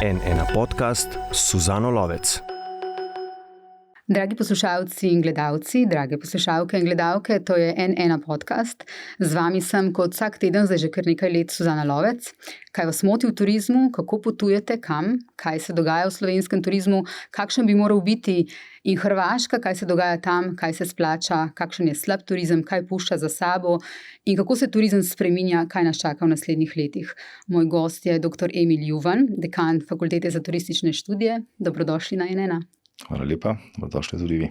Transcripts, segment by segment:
NN podcast s Suzano Lovec. Dragi poslušalci in gledalci, drage poslušalke in gledalke, to je NN podcast. Z vami sem kot vsak teden, zdaj že kar nekaj let, Suzana Lovec. Kaj vas moti v turizmu, kako potujete, kam, kaj se dogaja v slovenskem turizmu, kakšen bi moral biti in Hrvaška, kaj se dogaja tam, kaj se splača, kakšen je slab turizem, kaj pušča za sabo in kako se turizem spreminja, kaj nas čaka v naslednjih letih. Moj gost je dr. Emil Juvan, dekan Fakultete za turistične študije. Dobrodošli na NN. Hvala lepa, dobrodošli tudi vi.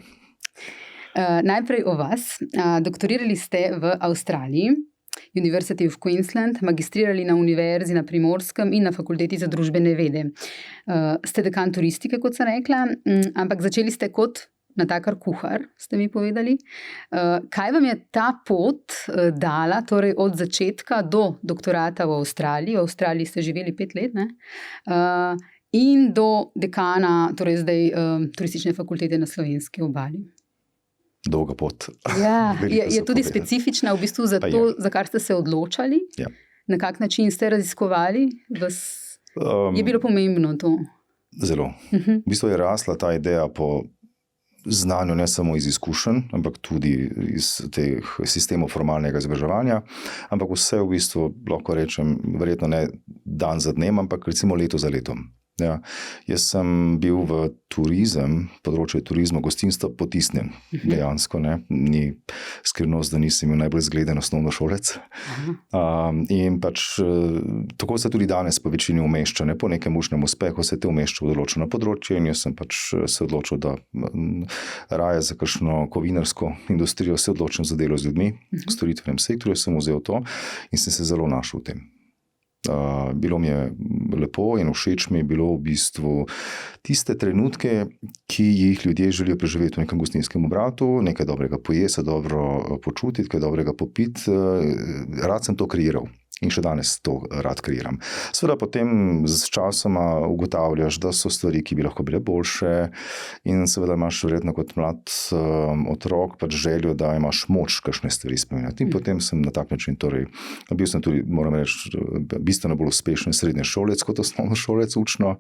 Najprej o vas. Doktorirali ste v Avstraliji, University of Queensland, magistrirali na Univerzi na Primorskem in na Fakulteti za družbene vede. Ste dekan turistike, kot sem rekla, ampak začeli ste kot natakar kuhar, ste mi povedali. Kaj vam je ta pot dala, torej od začetka do doktorata v Avstraliji? V Avstraliji ste živeli 5 let, ne? In do dekana, torej zdaj turistične fakultete na slovenski obali. Dolga pot. Ja, je tudi specifična v bistvu za to, za kar ste se odločali? Ja. Na kak način ste raziskovali? Je bilo pomembno to? Zelo. V bistvu je rasla ta ideja po znanju ne samo iz izkušenj, ampak tudi iz teh sistemov formalnega izobraževanja, ampak vse v bistvu, lahko rečem, verjetno ne dan za dnem, ampak recimo leto za letom. Ja, jaz sem bil v turizem, področje turizma, gostinstva potisnjen, dejansko, ne, ni skrivnost, da nisem imel najbolj zgleden osnovnošolec. In pač tako se tudi danes po večini umešča, ne, po nekem učnem uspehu se te umešča v določeno področje in jaz sem pač se odločil, da raje za kakšno kovinarsko industrijo se odločim za delo z ljudmi, v storitvenem sektorju sem vzel to in sem se zelo našel v tem. Bilo mi je lepo in všeč mi je bilo v bistvu tiste trenutke, ki jih ljudje želijo preživeti v nekem gostinskem obratu, nekaj dobrega pojesti, se dobro počutiti, kaj dobrega popiti. Rad sem to kreiral. In še danes to rad kreiram. Seveda potem s časoma ugotavljaš, da so stvari, ki bi lahko bile boljše in seveda imaš verjetno kot mlad otrok pač željo, da imaš moč kakšne stvari spremenjati. In potem sem na tak način, torej, bil sem tudi, moram reči, bistveno bolj uspešen srednješolec kot osnovnošolec učno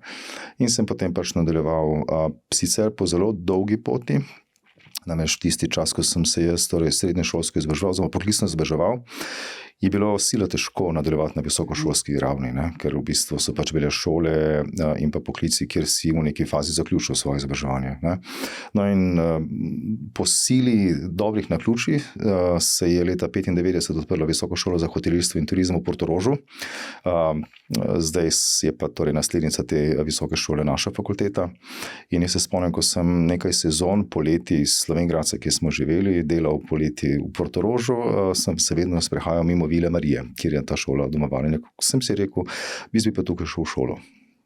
in sem potem pač nadaljeval sicer po zelo dolgi poti. Namreč tisti čas, ko sem se jaz torej srednješolsko izobraževal, oziroma poklicno izobraževal, je bilo sila težko nadaljevati na visokošolski ravni, ne? Ker v bistvu so pač bile šole in pa poklici, kjer si v neki fazi zaključil svoje izobraževanje. Ne? No in po sili dobrih naključij se je leta 1995 odprla visokošola za hotelirstvo in turizem v Portorožu. Zdaj je pa torej naslednica te visoke šole naša fakulteta. In jaz se spomnim, ko sem nekaj sezon poleti iz Slovenj Gradca, kjer smo živeli, delal poleti v Portorožu, sem se vedno sprehajal mimo Vile Marije, kjer je ta šola domovana. Sem si rekel, bi pa tukaj šel v šolo.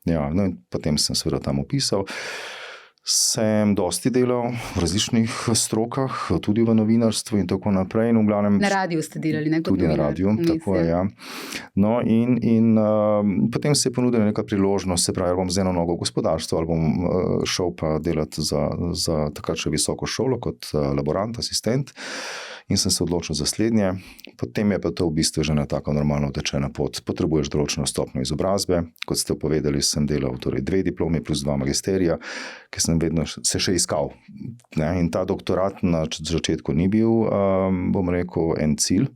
Ja, no in potem sem seveda tam opisal. Sem dosti delal v različnih strokah, tudi v novinarstvu in tako naprej. In v glavnem, na radiju ste delali, ne? Tudi na radiju, tako je, ja. No in potem se je ponudila neka priložnost, se pravi, ali bom z eno nogo v gospodarstvo, ali bom šel pa delati za takrat še visoko šolo kot laborant, asistent. In sem se odločil za slednje. Potem je pa to v bistvu že ena taka normalno utečena pot. Potrebuješ določeno stopnjo izobrazbe. Kot ste povedali, sem delal torej 2 diplomi plus 2 magisterija, ker sem vedno se še iskal. Ne? In ta doktorat na začetku ni bil, bom rekel, en cilj.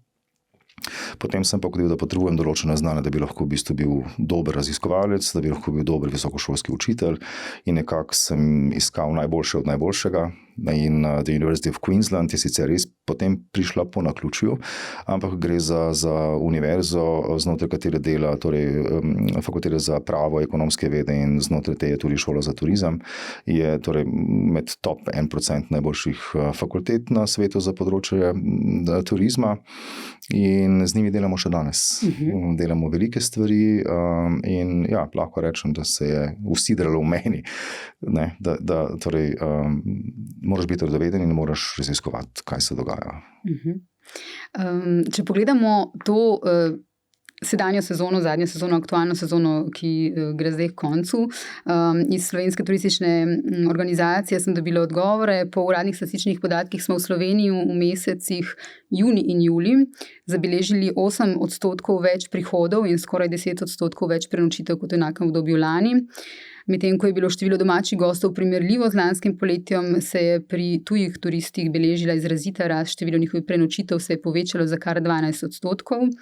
Potem sem pa ugotovil, da potrebujem določena znanja, da bi lahko v bistvu bil dober raziskovalec, da bi lahko bil dober visokošolski učitelj in nekako sem iskal najboljše od najboljšega. In The University of Queensland je sicer res potem prišla po naključju, ampak gre za univerzo, znotraj katere dela, torej fakultete za pravo, ekonomske vede in znotraj te je tudi šola za turizem. Je torej med top 1% najboljših fakultet na svetu za področje turizma in z njimi delamo še danes. Delamo velike stvari in ja, lahko rečem, da se je usidralo v meni, ne, da torej moraš biti radoveden in moraš raziskovati, kaj se dogaja. Če pogledamo to, sedanjo sezono, zadnjo sezono, aktualno sezono, ki gre zdaj k koncu. Iz Slovenske turistične organizacije sem dobila odgovore. Po uradnih statističnih podatkih smo v Sloveniji v mesecih juni in julij zabeležili 8% več prihodov in skoraj 10% več prenočitev kot v enakem obdobju lani. Medtem ko je bilo število domačih gostov primerljivo z lanskim poletjem, se je pri tujih turistih beležila izrazita rast, število njihovih prenočitev se je povečalo za kar 12%.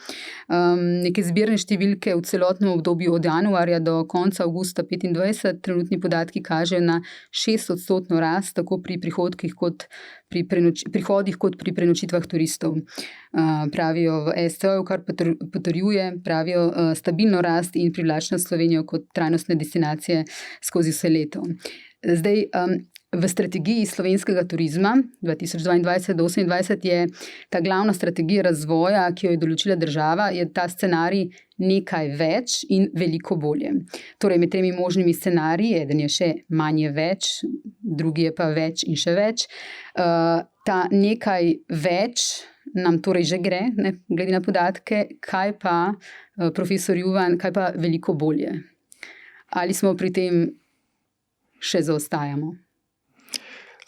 Neke zbirne številke v celotnem obdobju od januarja do konca avgusta 2025, trenutni podatki kažejo na 6% rast, tako pri prihodih kot pri prenočitvah turistov. Pravijo v STO, kar potrjuje, pravijo stabilno rast in privlačnost Slovenijo kot trajnostne destinacije skozi vse leto. Zdaj, v strategiji slovenskega turizma 2022-2028 je ta glavna strategija razvoja, ki jo je določila država, je ta scenarij nekaj več in veliko bolje. Torej, med temi možnimi scenariji, eden je še manj je več, drugi je pa več in še več. Ta nekaj več nam torej že gre, ne, glede na podatke, kaj pa, profesor Juvan, kaj pa veliko bolje? Ali smo pri tem še zaostajamo?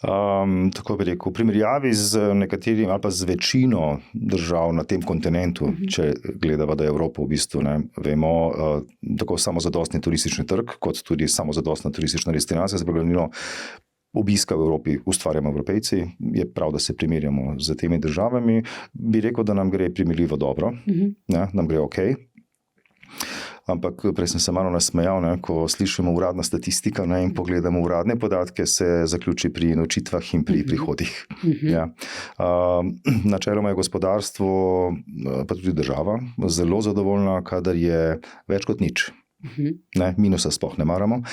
Tako bi rekel, v primerjavi z nekaterimi ali pa z večino držav na tem kontinentu, če gledava, da je Evropa v bistvu, ne, vemo, tako samozadostni turistični trg, kot tudi samozadostna turistična destinacija, se pravi, obiska v Evropi ustvarjamo Evropejci, je prav, da se primerjamo z temi državami. Bi rekel, da nam gre primerljivo dobro, ne, nam gre okej. Ampak prej sem se malo nasmejal, ne, ko slišimo uradna statistika, ne, in pogledamo uradne podatke, se zaključi pri nočitvah in pri prihodih. Ja. Načeloma je gospodarstvo, pa tudi država, zelo zadovoljna, kadar je več kot nič. Ne, minusa sploh ne maramo.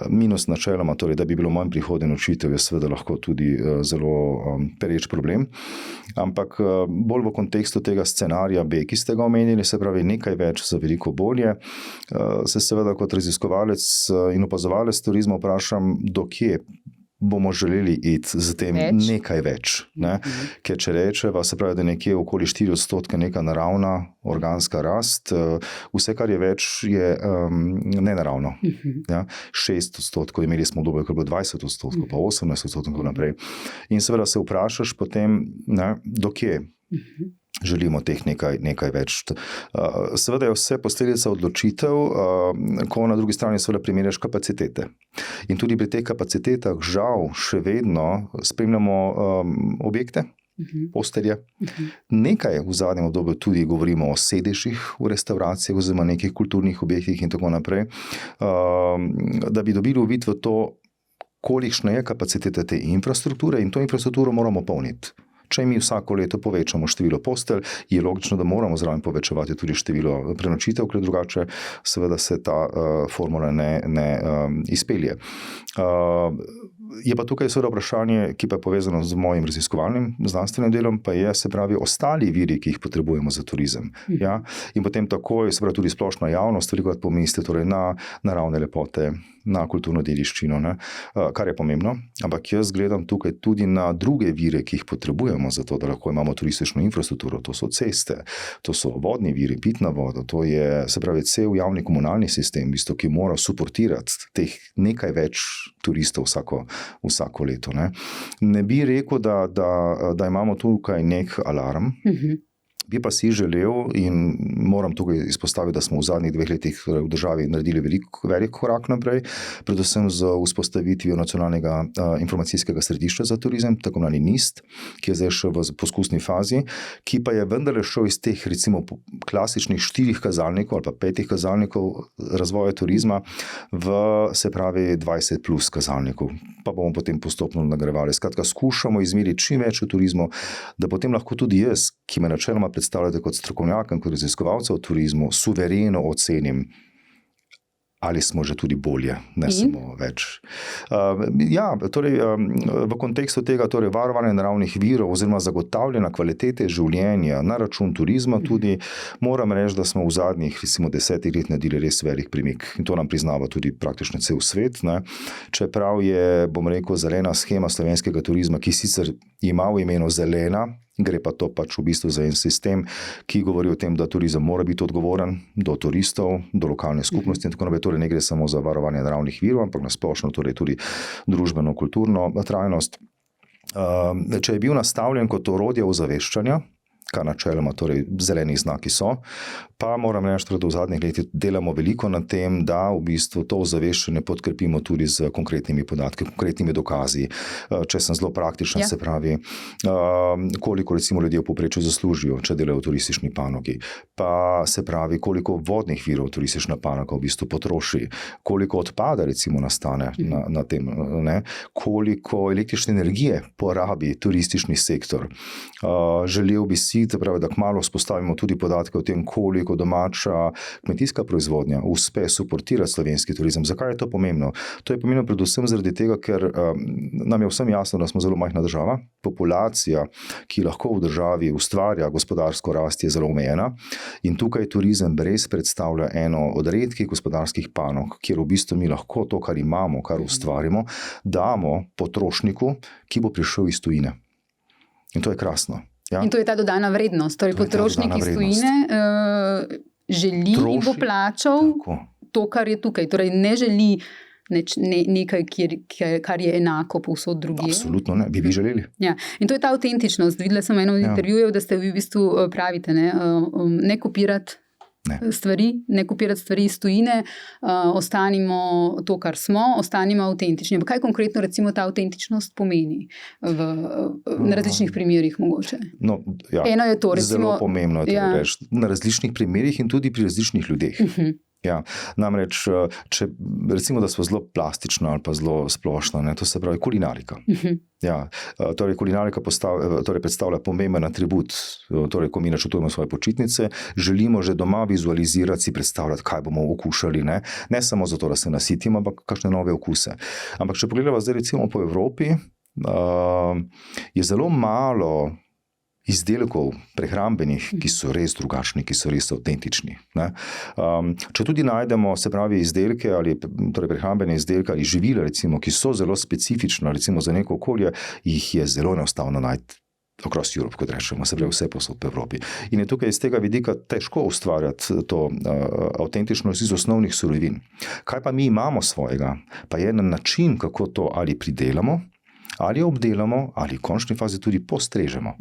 Minus načeloma, torej, da bi bilo manj prihodne nočitev, je seveda lahko tudi zelo pereč problem. Ampak bolj v kontekstu tega scenarija B, ki ste ga omenili, se pravi nekaj več za veliko bolje, se seveda kot raziskovalec in opazovalec turizma vprašam, do kje bomo želeli iti z tem nekaj več. Ne? Ker če rečeva, se pravi, da nekje okoli 4% neka naravna organska rast, vse, kar je več, je nenaravno. Ja? 6%, imeli smo obdobje, kar bilo 20%, pa 18% in naprej. In seveda se vprašaš potem, ne, do kje želimo teh nekaj več. Seveda je vse posledica odločitev, ko na drugi strani seveda primerjaš kapacitete. In tudi pri teh kapacitetah žal še vedno spremljamo objekte, postelje. Nekaj v zadnjem obdobju tudi govorimo o sedežih v restavracijah oziroma nekih kulturnih objektih in tako naprej, da bi dobili uvid v to, kolikšna je kapaciteta te infrastrukture in to infrastrukturo moramo polniti. Če mi vsako leto povečamo število postelj, je logično, da moramo zraven povečevati tudi število prenočitev, ker drugače seveda se ta formula ne izpelje. Je pa tukaj seveda vprašanje, ki pa je povezano z mojim raziskovalnim znanstvenim delom, pa je, se pravi, ostali viri, ki jih potrebujemo za turizem. Ja? In potem takoj, se pravi, tudi splošna javnost velikokrat pomisli torej na naravne lepote, na kulturno dediščino, ne? Kar je pomembno, ampak jaz gledam tukaj tudi na druge vire, ki jih potrebujemo za to, da lahko imamo turistično infrastrukturo, to so ceste, to so vodni viri, pitna voda, to je, se pravi, cel javni komunalni sistem, ki mora suportirati teh nekaj več turistov vsako leto. Ne bi rekel, da imamo tukaj nek alarm, bi pa si želel in moram tukaj izpostaviti, da smo v zadnjih 2 letih v državi naredili velik korak naprej, predvsem z vzpostavitvijo nacionalnega informacijskega središča za turizem, tako imenovani NIST, ki je zdaj še v poskusni fazi, ki pa je vendarle šel iz teh recimo klasičnih 4 kazalnikov ali pa 5 kazalnikov razvoja turizma v, se pravi, 20 plus kazalnikov. Pa bomo potem postopno nagrajevali. Skratka, skušamo izmeriti čim več o turizmu, da potem lahko tudi jaz, ki me načeloma predstavljate kot strokovnjakem, kot raziskovalca v turizmu, suvereno ocenim, ali smo že tudi bolje, ne samo več. V kontekstu tega varovanja naravnih virov oziroma zagotavljanja kvalitete življenja na račun turizma tudi moram reči, da smo v zadnjih 10 let naredili res velik premik. In to nam priznava tudi praktično cel svet. Ne. Čeprav je, bom rekel, zelena shema slovenskega turizma, ki sicer ima v imenu zelena, Gre pa to pač v bistvu za en sistem, ki govori o tem, da turizem mora biti odgovoren do turistov, do lokalne skupnosti in tako naprej. Torej ne gre samo za varovanje naravnih virov, ampak na splošno torej tudi družbeno, kulturno trajnost. Če je bil nastavljen kot orodje ozaveščanja, kar načeloma torej zeleni znaki so, pa moram reči, da v zadnjih letih delamo veliko na tem, da v bistvu to ozaveščanje podkrepimo tudi z konkretnimi podatki, konkretnimi dokazi. Če sem zelo praktičen, se pravi, koliko recimo ljudje v povprečju zaslužijo, če delajo v turistični panogi, pa se pravi, koliko vodnih virov turistična panoga v bistvu potroši, koliko odpada recimo nastane na tem, ne? Koliko električne energije porabi turistični sektor. Želel bi si, da kmalu vzpostavimo tudi podatke o tem, koliko domača kmetijska proizvodnja uspe suportirati slovenski turizem. Zakaj je to pomembno? To je pomembno predvsem zaradi tega, ker nam je vsem jasno, da smo zelo majhna država. Populacija, ki lahko v državi ustvarja gospodarsko rast, je zelo omejena in tukaj turizem res predstavlja eno od redkih gospodarskih panog, kjer v bistvu mi lahko to, kar imamo, kar ustvarimo, damo potrošniku, ki bo prišel iz tujine. In to je krasno. Ja. In to je ta dodana vrednost. Torej, potrošnik iz tujine želi in bo plačal to, kar je tukaj. Torej, ne želi nekaj, kar je enako povsod drugje. Absolutno ne, bi želeli. Ja. In to je ta avtentičnost. Videla sem eno intervjujev, da ste vi v bistvu pravite, ne kopirati ne kopirati stvari iz tujine, ostanimo to, kar smo, ostanimo avtentični. Kaj konkretno recimo ta avtentičnost pomeni na različnih primerih mogoče? No, ja, eno je to, recimo, zelo pomembno je to reči. Na različnih primerih in tudi pri različnih ljudeh. Ja, namreč, če recimo, da smo zelo plastična ali pa zelo splošna, to se pravi kulinarika. Ja, torej kulinarika predstavlja pomemben atribut, torej ko mi načrtujemo svoje počitnice, želimo že doma vizualizirati, si predstavljati, kaj bomo okušali, ne samo zato, da se nasitimo, ampak kakšne nove okuse. Ampak če pogledamo zdaj recimo po Evropi, je zelo malo izdelkov prehrambenih, ki so res drugačni, ki so res avtentični. Če tudi najdemo, se pravi, izdelke ali torej prehrambene izdelke ali živila, recimo, ki so zelo specifična, recimo za neko okolje, jih je zelo enostavno najti across Europe, kot rečemo, se pravi vse posod po Evropi. In je tukaj iz tega vidika težko ustvarjati to avtentičnost iz osnovnih surovin. Kaj pa mi imamo svojega? Pa je na način, kako to ali pridelamo, ali obdelamo, ali v končni fazi tudi postrežemo.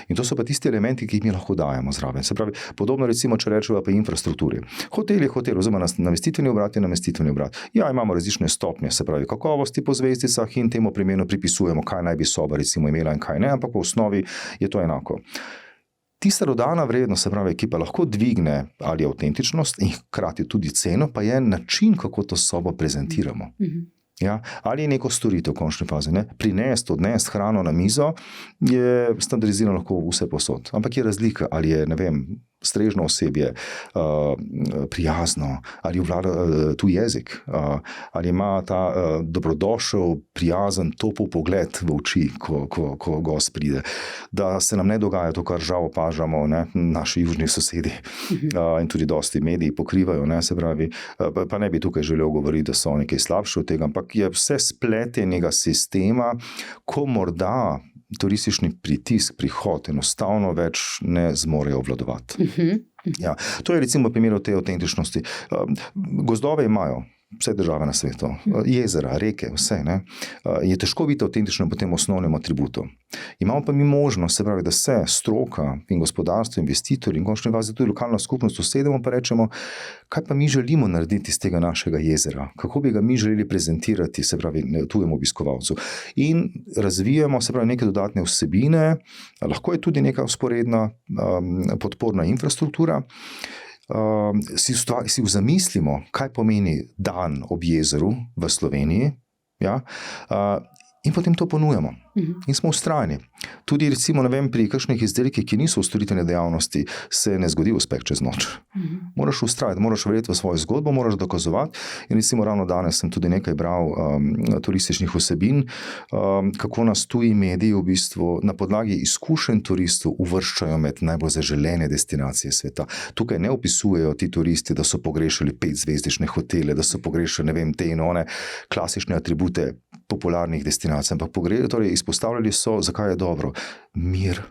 In to so pa tisti elementi, ki jih mi lahko dajemo zraven. Se pravi, podobno recimo, če rečemo pa infrastrukturi. Hotel je hotel, oziroma namestitveni obrat je namestitveni obrat. Ja, imamo različne stopnje, se pravi, kakovosti po zvezdicah in temu primerno pripisujemo, kaj naj bi soba recimo imela in kaj ne, ampak v osnovi je to enako. Tista dodana vrednost, se pravi, ki pa lahko dvigne ali avtentičnost in hkrati tudi ceno, pa je način, kako to sobo prezentiramo. Ja, ali neko storitev v končni fazi. Prinesti, odnesti hrano na mizo je standardizirano lahko vse posod. Ampak je razlika, ali je, ne vem, strežno osebje prijazno, ali vlada tuj jezik, ali ima ta dobrodošel, prijazen, topel pogled v oči, ko gost pride. Da se nam ne dogaja to, kar žal opažamo, naši južni sosedi in tudi dosti mediji pokrivajo, se pravi, pa ne bi tukaj želel govoriti, da so nekaj slabše od tega, ampak je vse spletenega sistema, ko morda turistični pritisk, prihod enostavno več ne zmorejo obvladovati. Ja, to je recimo primer te avtentičnosti. Gozdove imajo vse države na svetu, jezera, reke, vse. Je težko biti avtentičen po tem osnovnem atributu. Imamo pa mi možnost, se pravi, da se stroka in gospodarstvo, investitorji in končni fazi tudi lokalna skupnost usedemo pa rečemo, kaj pa mi želimo narediti iz tega našega jezera, kako bi ga mi želeli prezentirati, se pravi, tujemu obiskovalcu. In razvijamo, se pravi, neke dodatne vsebine, lahko je tudi neka vzporedna podporna infrastruktura. Si zamislimo, kaj pomeni dan ob jezeru v Sloveniji, in potem to ponujamo. In smo vztrajni. Tudi recimo, ne vem, pri kakšnih izdelkih, ki niso v storitvene dejavnosti, se ne zgodi uspeh čez noč. Moraš vztrajati, moraš verjeti v svojo zgodbo, moraš dokazovati. In recimo ravno danes sem tudi nekaj bral turističnih vsebin, kako nas tuji mediji v bistvu na podlagi izkušenj turistov uvrščajo med najbolj zaželene destinacije sveta. Tukaj ne opisujejo ti turisti, da so pogrešali 5-zvezdične hotele, da so pogrešali, ne vem, te in one klasične atribute popularnih destinacij, ampak torej izpostavljali so, zakaj je dobro. Mir,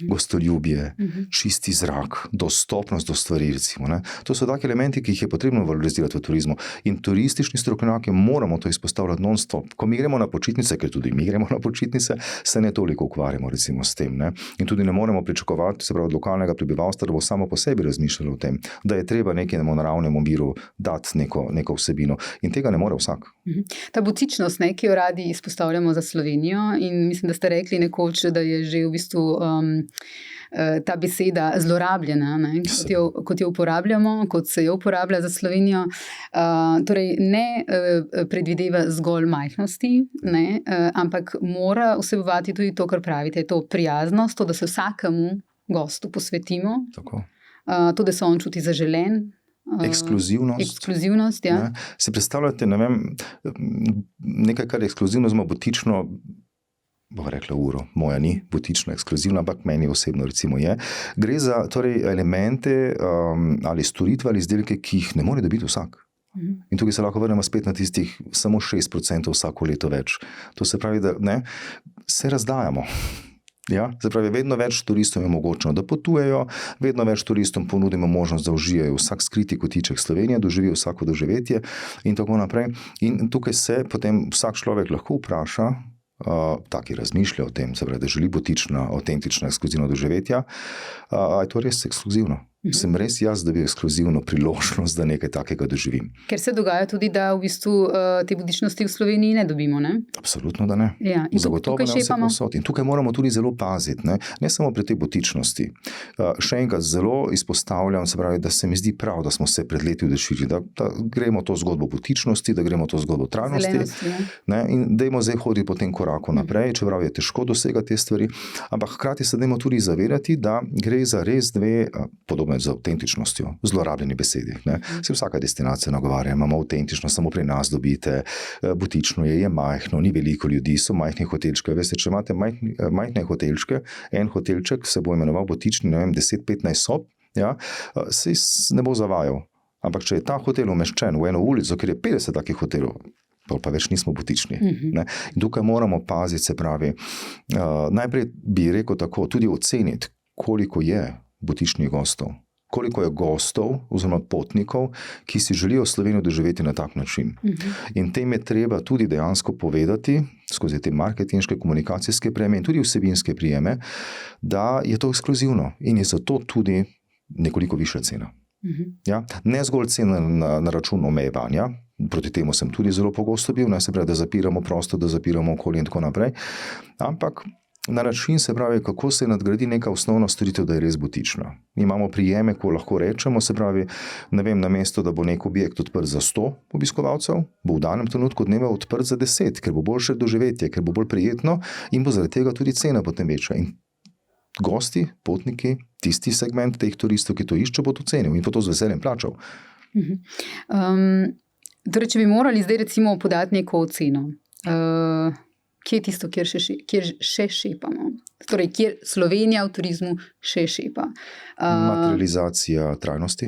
gostoljubje, čisti zrak, dostopnost do stvari, recimo, ne. To so taki elementi, ki jih je potrebno valorizirati v turizmu. In turistični strokovnjaki moramo to izpostavljati non-stop. Ko mi gremo na počitnice, ker tudi mi gremo na počitnice, se ne toliko ukvarjamo recimo s tem, ne. In tudi ne moremo pričakovati, se pravi, od lokalnega prebivalstva, da bo samo po sebi razmišljalo o tem, da je treba nekemu naravnemu miru dati neko vsebino. In tega ne more vsak. Ta butičnost, ki jo radi izpostavljamo za Slovenijo, in mislim, da ste rekli nekoč, da je že v bistvu ta beseda zlorabljena, kot jo uporabljamo, kot se jo uporablja za Slovenijo. Torej ne predvideva zgolj majhnosti, ampak mora vsebovati tudi to, kar pravite, to prijaznost, to, da se vsakemu gostu posvetimo, Tako. To, da se on čuti zaželen. Ekskluzivnost, ja. Se predstavljate, ne vem, nekaj, kar je ekskluzivno, zelo butično, bom rekla uro, moja ni butična, ekskluzivna, ampak meni osebno recimo je. Gre za torej elemente ali storitve ali izdelke, ki jih ne more dobiti vsak. In tukaj se lahko vrnemo spet na tistih samo 6% vsako leto več. To se pravi, da ne, se razdajamo. Ja, se pravi, vedno več turistom je omogočeno, da potujejo, vedno več turistom ponudimo možnost, da uživajo vsak skriti kotiček Slovenije, doživijo vsako doživetje in tako naprej. In tukaj se potem vsak človek lahko vpraša, taki razmišlja o tem, se pravi, da želi butična, avtentična, ekskluzivna doživetja, a je to res ekskluzivno? Sem res jaz dobil ekskluzivno priložnost, da nekaj takega doživim. Ker se dogaja tudi, da v bistvu te butičnosti v Sloveniji ne dobimo, ne? Absolutno, da ne. Ja, in zagotovo ne vse povsod. In tukaj moramo tudi zelo paziti, ne samo pri tej butičnosti. Še enkrat zelo izpostavljam, se pravi, da se mi zdi prav, da smo se pred leti odločili, da gremo to zgodbo butičnosti, da gremo to zgodbo trajnosti, in dajmo zdaj hoditi po tem koraku naprej, čeprav je težko dosegati te stvari, ampak hkrati se dajmo tudi zavedati, da gre za res dve podobne z avtentičnostjo, zlorabljeni besedi. Se vsaka destinacija nagovarja, imamo avtentičnost, samo pri nas dobite, butično je majhno, ni veliko ljudi, so majhne hotelčke. Veste, če imate majhne hotelčke, en hotelček se bo imenoval butični, ne vem, 10-15 sob, se ne bo zavajal. Ampak če je ta hotel umeščen v eno ulico, ker je 50 takih hotelov, pa več nismo butični. In tukaj moramo paziti, se pravi, najprej bi rekel tako, tudi oceniti, koliko je butičnih gostov. Koliko je gostov oziroma potnikov, ki si želijo Slovenijo doživeti na tak način. In tem je treba tudi dejansko povedati, skozi te marketinške, komunikacijske prijeme in tudi vsebinske prijeme, da je to ekskluzivno in je zato tudi nekoliko višja cena. Ja? Ne zgolj cena na račun omejevanja, proti temu sem tudi zelo pogosto bil, se pravi, da zapiramo prostor, da zapiramo okolje in tako naprej, ampak na način, se pravi, kako se nadgradi neka osnovna storitev, da je res butična. Imamo prijeme, ko lahko rečemo, se pravi, ne vem, namesto, da bo nek objekt odprt za 100 obiskovalcev, bo v danem trenutku dneva odprt za 10, ker bo boljše doživetje, ker bo bolj prijetno in bo zaradi tega tudi cena potem večja. In gosti, potniki, tisti segment teh turistov, ki to išče, bo to cenil in bo to z veseljem plačal. Torej, če bi morali zdaj recimo podati neko oceno, kje je tisto, kjer še šepamo? Torej, kjer Slovenija v turizmu še šepa? Materializacija trajnosti.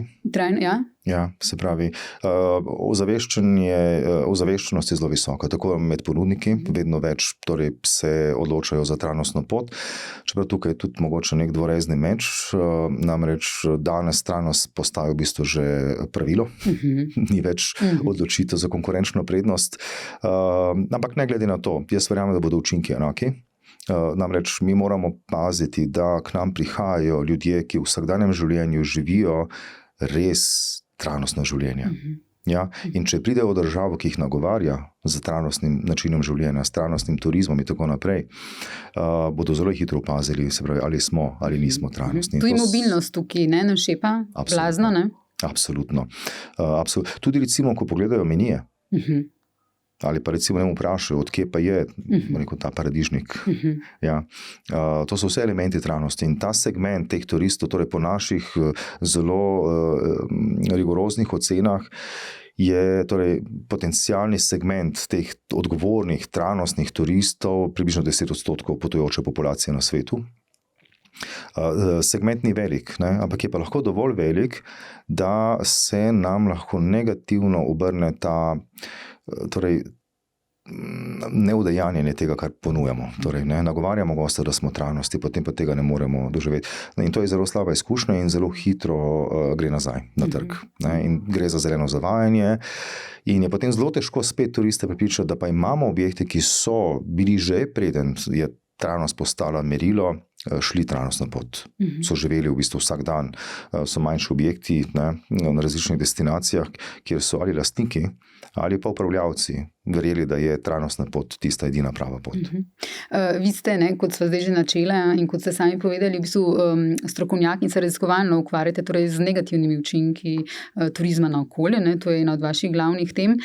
Ja? Ja, se pravi, ozaveščenost je zelo visoka, tako med ponudniki, vedno več torej, se odločajo za trajnostno pot, čeprav tukaj je tudi mogoče nek dvorezni meč, namreč danes trajnost postaja v bistvu že pravilo, ni več odločitev za konkurenčno prednost, ampak ne glede na to, jaz verjamem, da bodo učinki enaki. Namreč mi moramo paziti, da k nam prihajajo ljudje, ki v vsakdanjem življenju živijo res trajnostno življenje. Ja? In če pridejo v državo, ki jih nagovarja z trajnostnim načinom življenja, s trajnostnim turizmom in tako naprej, bodo zelo hitro opazili, se pravi, ali smo ali nismo trajnostni. Tudi mobilnost tukaj ne šepa blazno, ne? Absolutno. Tudi recimo, ko pogledajo menije, ali pa recimo ne vprašajo, odkje pa je ta paradižnik. Ja. To so vse elementi trajnosti in ta segment teh turistov, torej po naših zelo rigoroznih ocenah, je torej potencialni segment teh odgovornih, trajnostnih turistov približno 10% potujoče populacije na svetu. Segment ni velik, ampak je pa lahko dovolj velik, da se nam lahko negativno obrne ta, torej neudejanjenje tega, kar ponujamo. Torej, nagovarjamo goste, da smo trajnostni, potem pa tega ne moremo doživeti. In to je zelo slaba izkušnja in zelo hitro gre nazaj na trg. In gre za zeleno zavajanje. In je potem zelo težko spet turiste prepričati, da pa imamo objekte, ki so bili že preden je trajnost postala merilo, šli trajnostno pot. So živeli v bistvu vsak dan. So manjši objekti na različnih destinacijah, kjer so ali lastniki ali pa upravljavci verjeli, da je trajnostna pot tista edina prava pot. Vi ste, kot sva zdaj že načela in kot ste sami povedali, v bistvu strokovnjaki in se raziskovalno ukvarjate torej z negativnimi učinki turizma na okolje, to je ena od vaših glavnih tem.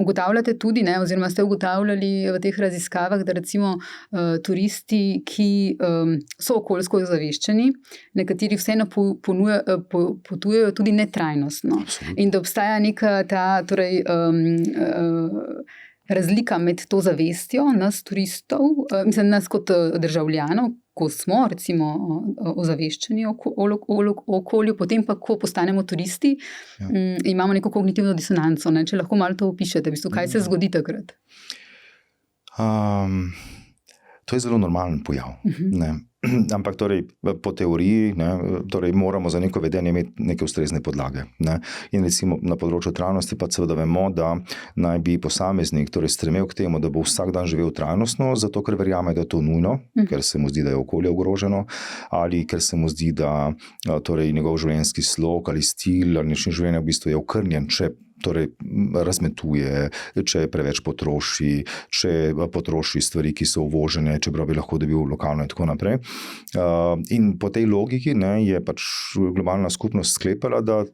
Ugotavljate tudi, oziroma ste ugotavljali v teh raziskavah, da recimo turisti, ki so okoljsko ozaveščeni, nekateri vseeno potujejo tudi netrajnostno. In da obstaja neka ta razlika med to zavestjo nas turistov, nas kot državljanov, ko smo recimo ozaveščeni o okolju, potem pa, ko postanemo turisti, imamo neko kognitivno disonanco. Če lahko malo to opišete, kaj se zgodi takrat? To je zelo normalen pojav. Ampak torej, po teoriji torej moramo za neko vedenje imeti neke ustrezne podlage. In recimo na področju trajnosti pa seveda vemo, da naj bi posameznik torej stremel k temu, da bo vsak dan živel trajnostno, zato ker verjame, da je to nujno, ker se mu zdi, da je okolje ogroženo, ali ker se mu zdi, da torej njegov življenjski slog ali stil ali način življenja v bistvu je okrnjen, če torej razmetuje, če preveč potroši, če potroši stvari, ki so uvožene, čeprav bi lahko dobil lokalno in tako naprej. In po tej logiki je pač globalna skupnost sklepala, da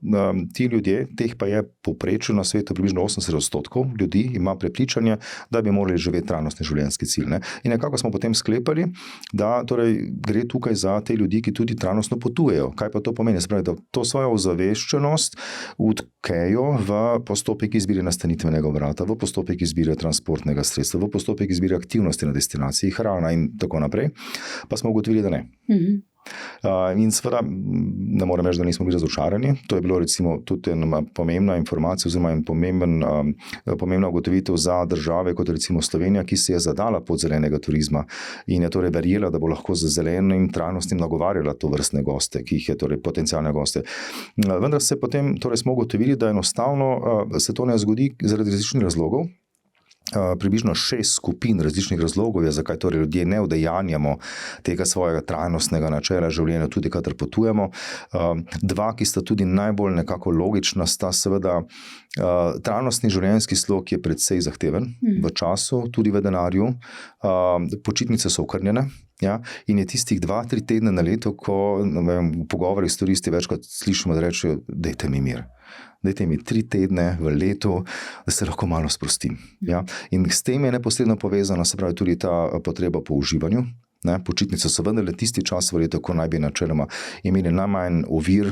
ti ljudje, teh pa je povprečju na svetu približno 80% ljudi, ima prepričanje, da bi morali živeti trajnostni življenjski cilj. In nekako smo potem sklepali, da torej gre tukaj za te ljudi, ki tudi trajnostno potujejo. Kaj pa to pomeni? Spravi, da to svojo ozaveščenost vtkejo v postopek izbire nastanitvenega obrata, v postopek izbire transportnega sredstva, v postopek izbire aktivnosti na destinaciji, hrana in tako naprej, pa smo ugotovili, da ne. In seveda ne morem reči, da nismo bili razočarani. To je bilo recimo tudi ena pomembna informacija oziroma pomembna ugotovitev za države kot recimo Slovenija, ki se je zadala pot zelenega turizma in je torej verjela, da bo lahko z zelenim trajnostnim nagovarjala to vrstne goste, ki jih je torej potencialne goste. Vendar se potem torej smo ugotovili, da enostavno se to ne zgodi zaradi različnih razlogov. Približno 6 skupin različnih razlogov je, zakaj torej ljudje ne udejanjamo tega svojega trajnostnega načela življenja, tudi kadar potujemo. 2, ki sta tudi najbolj nekako logična, sta seveda trajnostni življenjski slog je precej zahteven v času, tudi v denarju. Počitnice so okrnjene. In je tistih 2-3 tedne na leto, ko v pogovorih s turisti večkrat slišimo, da rečejo, dajte mi mir. Dajte mi 3 tedne v letu, da se lahko malo sprostim. In s tem je neposredno povezana, se pravi, tudi ta potreba po uživanju. Počitnice so vendarle tisti čas v letu, ko naj bi načeloma imeli najmanj ovir,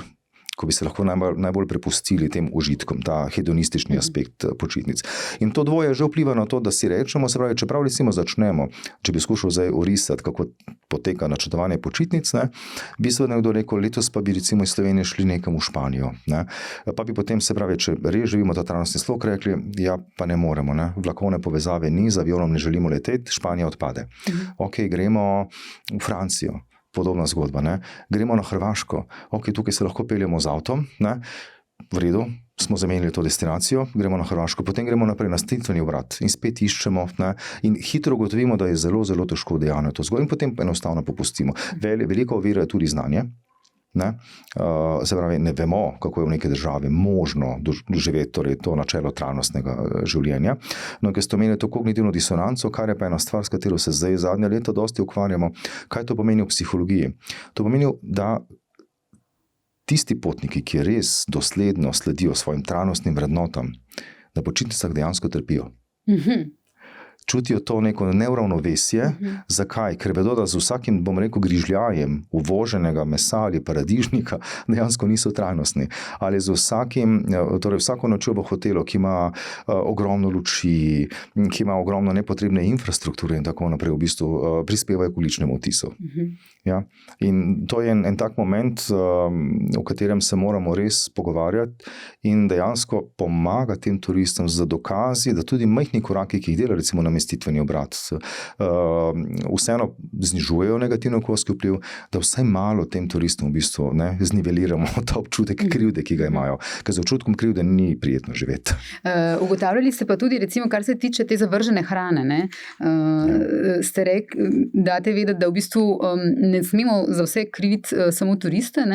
ko bi se lahko najbolj prepustili tem užitkom, ta hedonistični aspekt počitnic. In to dvoje že vpliva na to, da si rečemo, se pravi, čeprav recimo začnemo, če bi skušal zdaj orisati, kako poteka načrtovanje počitnic, bi seveda nekdo rekel, letos pa bi recimo iz Slovenije šli nekam v Španijo. Pa bi potem, se pravi, če res živimo ta trajnostni slog, rekli, ja, pa ne moremo, vlakovne povezave ni, z avionom ne želimo leteti, Španija odpade. Ok, gremo v Francijo. Podobna zgodba. Gremo na Hrvaško, tukaj se lahko peljemo z avtom, v redu, smo zamenjali to destinacijo, gremo na Hrvaško, potem gremo naprej na nastanitveni obrat in spet iščemo in hitro ugotovimo, da je zelo, zelo težko udejanje to zgodbo in potem enostavno popustimo. Veliko ovira je tudi znanje. Se pravi, ne vemo, kako je v neki državi možno doživeti torej to načelo trajnostnega življenja. Ker ste omenili to kognitivno disonanco, kar je pa ena stvar, s katero se zdaj zadnja leta dosti ukvarjamo. Kaj to pomeni v psihologiji? To pomeni, da tisti potniki, ki res dosledno sledijo svojim trajnostnim vrednotam, na počitnicah dejansko trpijo. čutijo to neko neuravnovesje. Zakaj? Ker vedo, da z vsakim, bom rekel, grižljajem uvoženega mesa ali paradižnika dejansko niso trajnostni. Ali z vsakim, torej vsako nočjo v hotelu, ki ima ogromno luči, ki ima ogromno nepotrebne infrastrukture in tako naprej, v bistvu prispevajo k uličnemu vtisu. Ja? In to je en tak moment, v katerem se moramo res pogovarjati in dejansko pomaga tem turistom z dokazi, da tudi majhni koraki, ki jih dela recimo namestitveni obrat, vseeno znižujejo negativno okoljski vpliv, da vsaj malo tem turistom v bistvu zniveliramo ta občutek krivde, ki ga imajo. Ker za občutkom krivde ni prijetno živeti. Ugotavljali ste pa tudi, recimo, kar se tiče te zavržene hrane, ste date vedeti, da v bistvu ne smemo za vse kriviti samo turiste.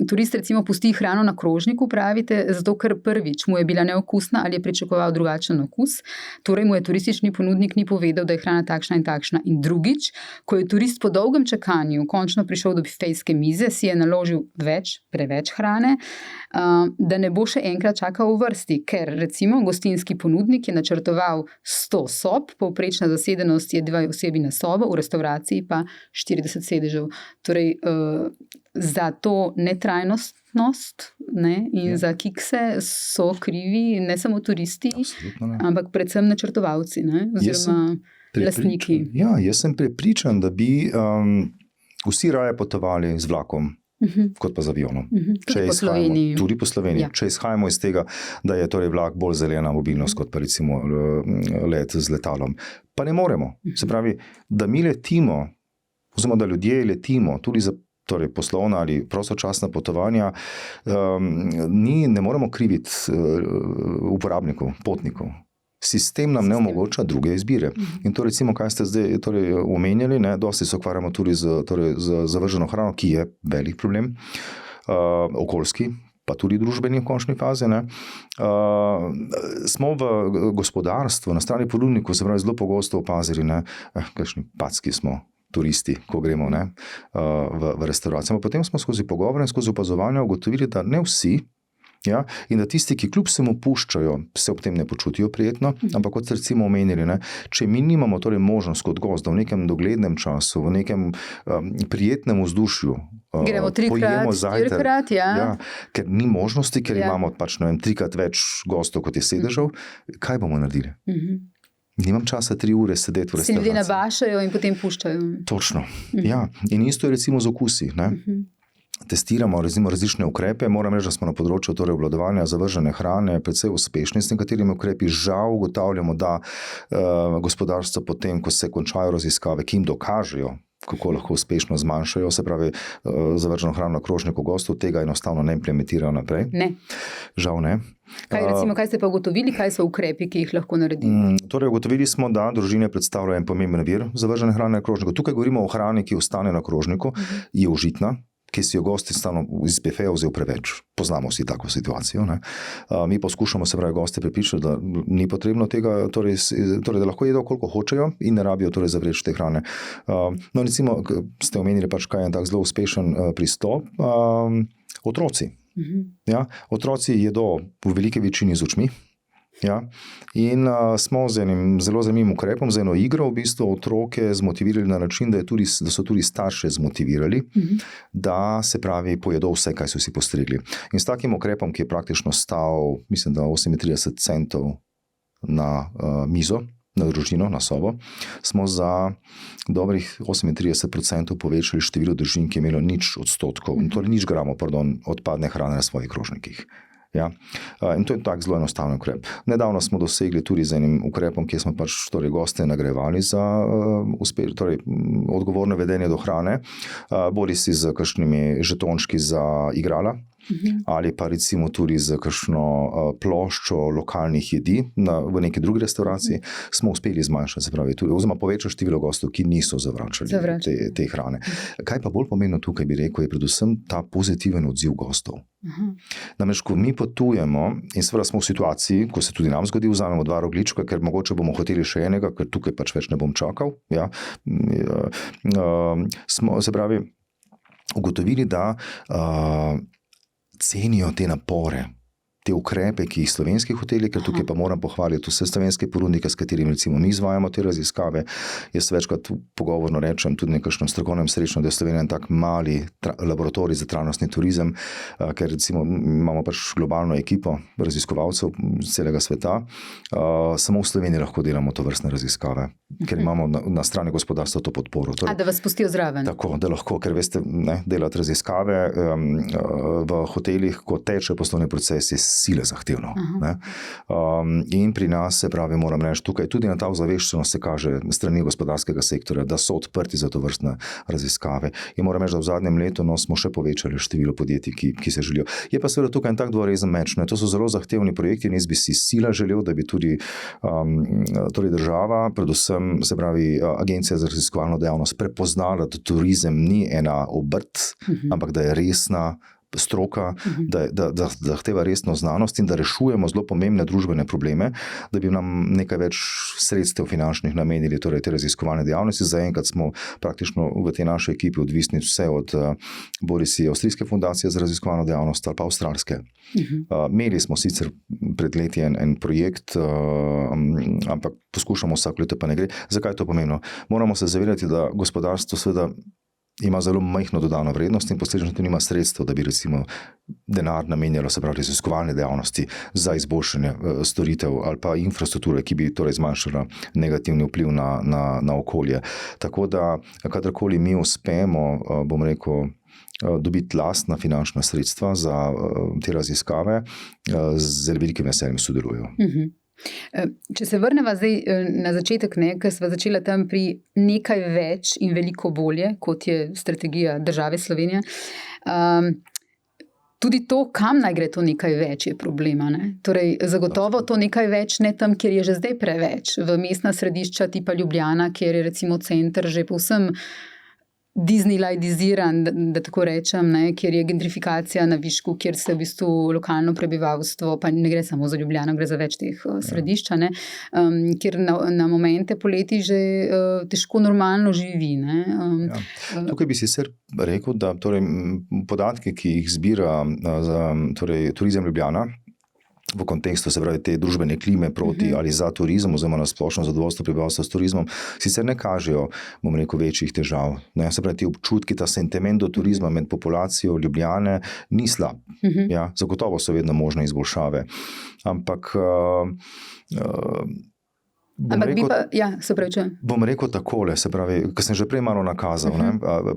Turist recimo pusti hrano na krožniku, pravite, zato ker prvič mu je bila neokusna ali je pričakoval drugačen okus, torej mu je turistični ponudnik ni povedal, da je hrana takšna in takšna. In drugič, ko je turist po dolgem čakanju končno prišel do bifejske mize, si je naložil preveč hrane, da ne bo še enkrat čakal v vrsti, ker recimo gostinski ponudnik je načrtoval 100 sob, povprečna zasedenost je 2 osebi na sobo, v restavraciji pa 40 sedežev. Torej, za to netrajnostnost in za kikse so krivi ne samo turisti, ampak predvsem načrtovalci oziroma lastniki. Ja, jaz sem prepričan, da bi vsi raje potovali z vlakom, kot pa z avionom. Tudi po Sloveniji. Ja. Če izhajamo iz tega, da je torej vlak bolj zelena mobilnost, kot pa recimo let z letalom. Pa ne moremo. Se pravi, da mi letimo, oziroma da ljudje letimo tudi za torej poslovna ali prostočasna potovanja, ne moremo kriviti uporabnikov, potnikov. Sistem nam ne omogoča druge izbire. In to recimo, kaj ste zdaj omenjali, dosti se ukvarjamo tudi z zavrženo hrano, ki je velik problem, okoljski, pa tudi družbeni v končni fazi. Smo v gospodarstvu, na strani ponudnikov, se pravi, zelo pogosto opazili, kakšni packi smo turisti, ko gremo v restauracijo. Potem smo skozi pogovore in skozi opazovanja ugotovili, da ne vsi, in da tisti, ki kljub vsemu puščajo, se ob tem ne počutijo prijetno, ampak kot ste recimo omenili, če mi nimamo torej možnost kot gost, da v nekem doglednem času, v nekem prijetnem vzdušju gremo 3-krat, 4-krat, ker ni možnosti, ker imamo pač 3-krat več gostov, kot je sedežev, kaj bomo naredili? Nimam časa 3 ure sedeti v restavraciji. Si ljudje nabašajo in potem puščajo. Točno, ja. In isto je recimo z okusi, Testiramo različne ukrepe. Moram reči, da smo na področju torej obvladovanja zavržene hrane predvsej uspešni s nekaterimi ukrepi. Žal ugotavljamo, da gospodarstvo potem, ko se končajo raziskave, ki jim dokažejo, kako lahko uspešno zmanjšajo, se pravi, zavrženo hrano na krožniku gostov, tega enostavno ne implementirajo naprej. Ne. Žal ne. Kaj ste pa ugotovili, kaj so ukrepi, ki jih lahko naredimo? Torej, ugotovili smo, da družine predstavljajo en pomemben vir zavržene hrane na krožniku. Tukaj govorimo o hrani, ki ostane na krožniku, je užitna, ki si jo gosti stano iz bifeja vzel preveč. Poznamo vsi tako situacijo. Mi poskušamo se pravi gosti prepričati, da ni potrebno tega, torej da lahko jedo koliko hočejo in ne rabijo torej zavreči te hrane. No, recimo, ste omenili pač, kaj je en tak zelo uspešen pristop. Otroci. Otroci jedo v veliki večini z očmi. In smo z enim zelo zanimivim ukrepom, z eno igro v bistvu otroke zmotivirali na način, da so tudi starše zmotivirali, da se pravi pojedo vse, kaj so si postregli. In s takim ukrepom, ki je praktično stal, mislim, da 38 centov na mizo, na družino, na sobo, smo za dobrih 38% povečali število družin, ki je imelo 0%, torej 0 gramov, odpadne hrane na svojih krožnikih. In to je tak zelo enostaven ukrep. Nedavno smo dosegli tudi z enim ukrepom, kjer smo pač torej goste nagrajevali za torej odgovorno vedenje do hrane, bodi si z kakšnimi žetončki za igrala, ali pa recimo tudi z kakšno ploščo lokalnih jedi v neki drugi restauraciji, smo uspeli zmanjšati, se pravi, oziroma povečati število gostov, ki niso zavračali te hrane. Kaj pa bolj pomembno tukaj bi rekel, je predvsem ta pozitiven odziv gostov. Namreč, ko mi potujemo in seveda smo v situaciji, ko se tudi nam zgodi, vzamemo 2 rogljička, ker mogoče bomo hoteli še enega, ker tukaj pač več ne bom čakal, smo, se pravi, ugotovili, da cenijo te napore te ukrepe, ki jih slovenski hoteli, ker tukaj pa moram pohvaliti vse slovenske ponudnike, s katerimi recimo mi izvajamo te raziskave. Jaz večkrat pogovorno rečem, tudi nekakšnem strokovnem srečanju, da je Slovenija en tak mali laboratorij za trajnostni turizem, ker recimo imamo pač globalno ekipo raziskovalcev celega sveta. Samo v Sloveniji lahko delamo to vrstne raziskave, ker imamo na strani gospodarstva to podporo. Torej, da vas pustijo zraven? Tako, da lahko, ker veste, delati raziskave v hotelih, ko teče poslovni proces, je sile zahtevno. In pri nas, se pravi, moram reči, tukaj tudi na ta ozaveščenost se kaže strani gospodarskega sektorja, da so odprti za to vrstne raziskave. In moram reči, da v zadnjem letu smo še povečali število podjetij, ki se želijo. Je pa seveda tukaj en tak dvorezen meč. To so zelo zahtevni projekti in jaz bi si sila želel, da bi tudi torej država, predvsem se pravi Agencija za raziskovalno dejavnost prepoznala, da turizem ni ena obrt, ampak da je resna stroka, da zahteva resno znanost in da rešujemo zelo pomembne družbene probleme, da bi nam nekaj več sredstev finančnih namenili, torej te raziskovalne dejavnosti. Zaenkrat smo praktično v tej naši ekipi odvisni vse od bodisi Avstrijske fundacije za raziskovalno dejavnost ali pa avstralske. Imeli smo sicer pred leti en projekt, ampak poskušamo vsako leto, pa ne gre. Zakaj je to pomembno? Moramo se zavedati, da gospodarstvo seveda ima zelo majhno dodano vrednost in posledično tudi nima sredstev, da bi recimo denar namenjalo, se pravi, raziskovalne dejavnosti za izboljšanje storitev ali pa infrastrukture, ki bi torej zmanjšala negativni vpliv na okolje. Tako da, kadarkoli mi uspemo, bom rekel, dobiti lastna finančna sredstva za te raziskave, z velikim veseljem sodelujejo. Če se vrneva zdaj na začetek, ker sva začela tam pri nekaj več in veliko bolje, kot je strategija države Slovenije, tudi to, kam naj gre to nekaj več, je problema. Torej, zagotovo to nekaj več ne tam, kjer je že zdaj preveč. V mestna središča tipa Ljubljana, kjer je recimo center že povsem Disneylandiziran, da tako rečem, kjer je gentrifikacija na višku, kjer se v bistvu lokalno prebivalstvo, pa ne gre samo za Ljubljano, gre za več teh središča, kjer na momente poleti že težko normalno živi. Tukaj bi sicer rekel, da torej, podatki, ki jih zbira torej, Turizem Ljubljana, v kontekstu, se pravi, te družbene klime proti ali za turizem, oziroma na splošno zadovoljstvo prebivalstva s turizmom, sicer ne kažejo, bom rekel, večjih težav. Se pravi, ti občutki, ta sentiment do turizma med populacijo Ljubljane ni slab. Zagotovo so vedno možne izboljšave. Ampak bom rekel takole, se pravi, ker sem že prej malo nakazal,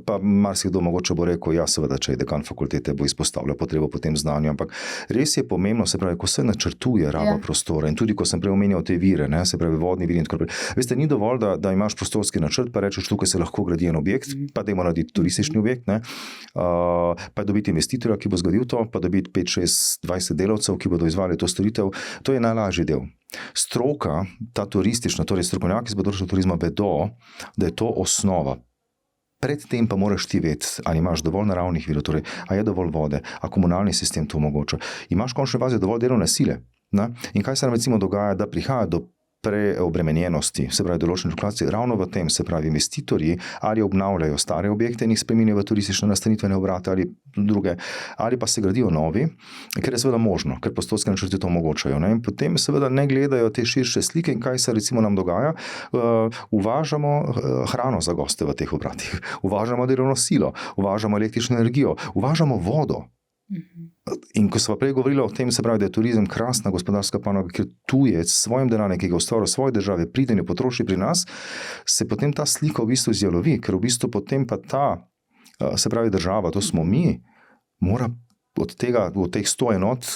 pa marsikdo mogoče bo rekel, seveda, če je dekan fakultete, bo izpostavljal potrebo po tem znanju, ampak res je pomembno, se pravi, ko se načrtuje raba prostora in tudi, ko sem prej omenjal te vire, se pravi, vodni viri in tako naprej. Veste, ni dovolj, da imaš prostorski načrt, pa rečeš, tukaj se lahko gradi en objekt, pa dajmo narediti turistični objekt, pa dobiti investitorja, ki bo zgradil to, pa dobiti 5, 6, 20 delavcev, ki bodo izvajali to storitev. To je najlažji del. Stroka, ta turistična, torej strokovnjaki z področja turizma vedo, da je to osnova. Predtem pa moraš ti vedeti, ali imaš dovolj naravnih virov, torej, a je dovolj vode, a komunalni sistem to omogoča. Imaš v končni fazi dovolj delovne sile. In kaj se nam recimo dogaja, da prihaja do preobremenjenosti, se pravi določene lokacije, ravno v tem, se pravi investitorji ali obnavljajo stare objekte in jih spreminjajo v turistične nastanitvene obrate ali druge, ali pa se gradijo novi, ker je seveda možno, ker prostorski načrti to omogočajo. In potem seveda ne gledajo te širše slike in kaj se recimo nam dogaja. Uvažamo hrano za goste v teh obratih, uvažamo delovno silo, uvažamo električno energijo, uvažamo vodo. In ko smo prej govorili o tem, se pravi, da je turizem krasna gospodarska panoga, ker tujec s svojim denarjem, ki ga ustvarja v svoji državi, pride in jo potroši pri nas, se potem ta slika v bistvu izjalovi, ker v bistvu potem pa ta, se pravi država, to smo mi, mora od teh 100 enot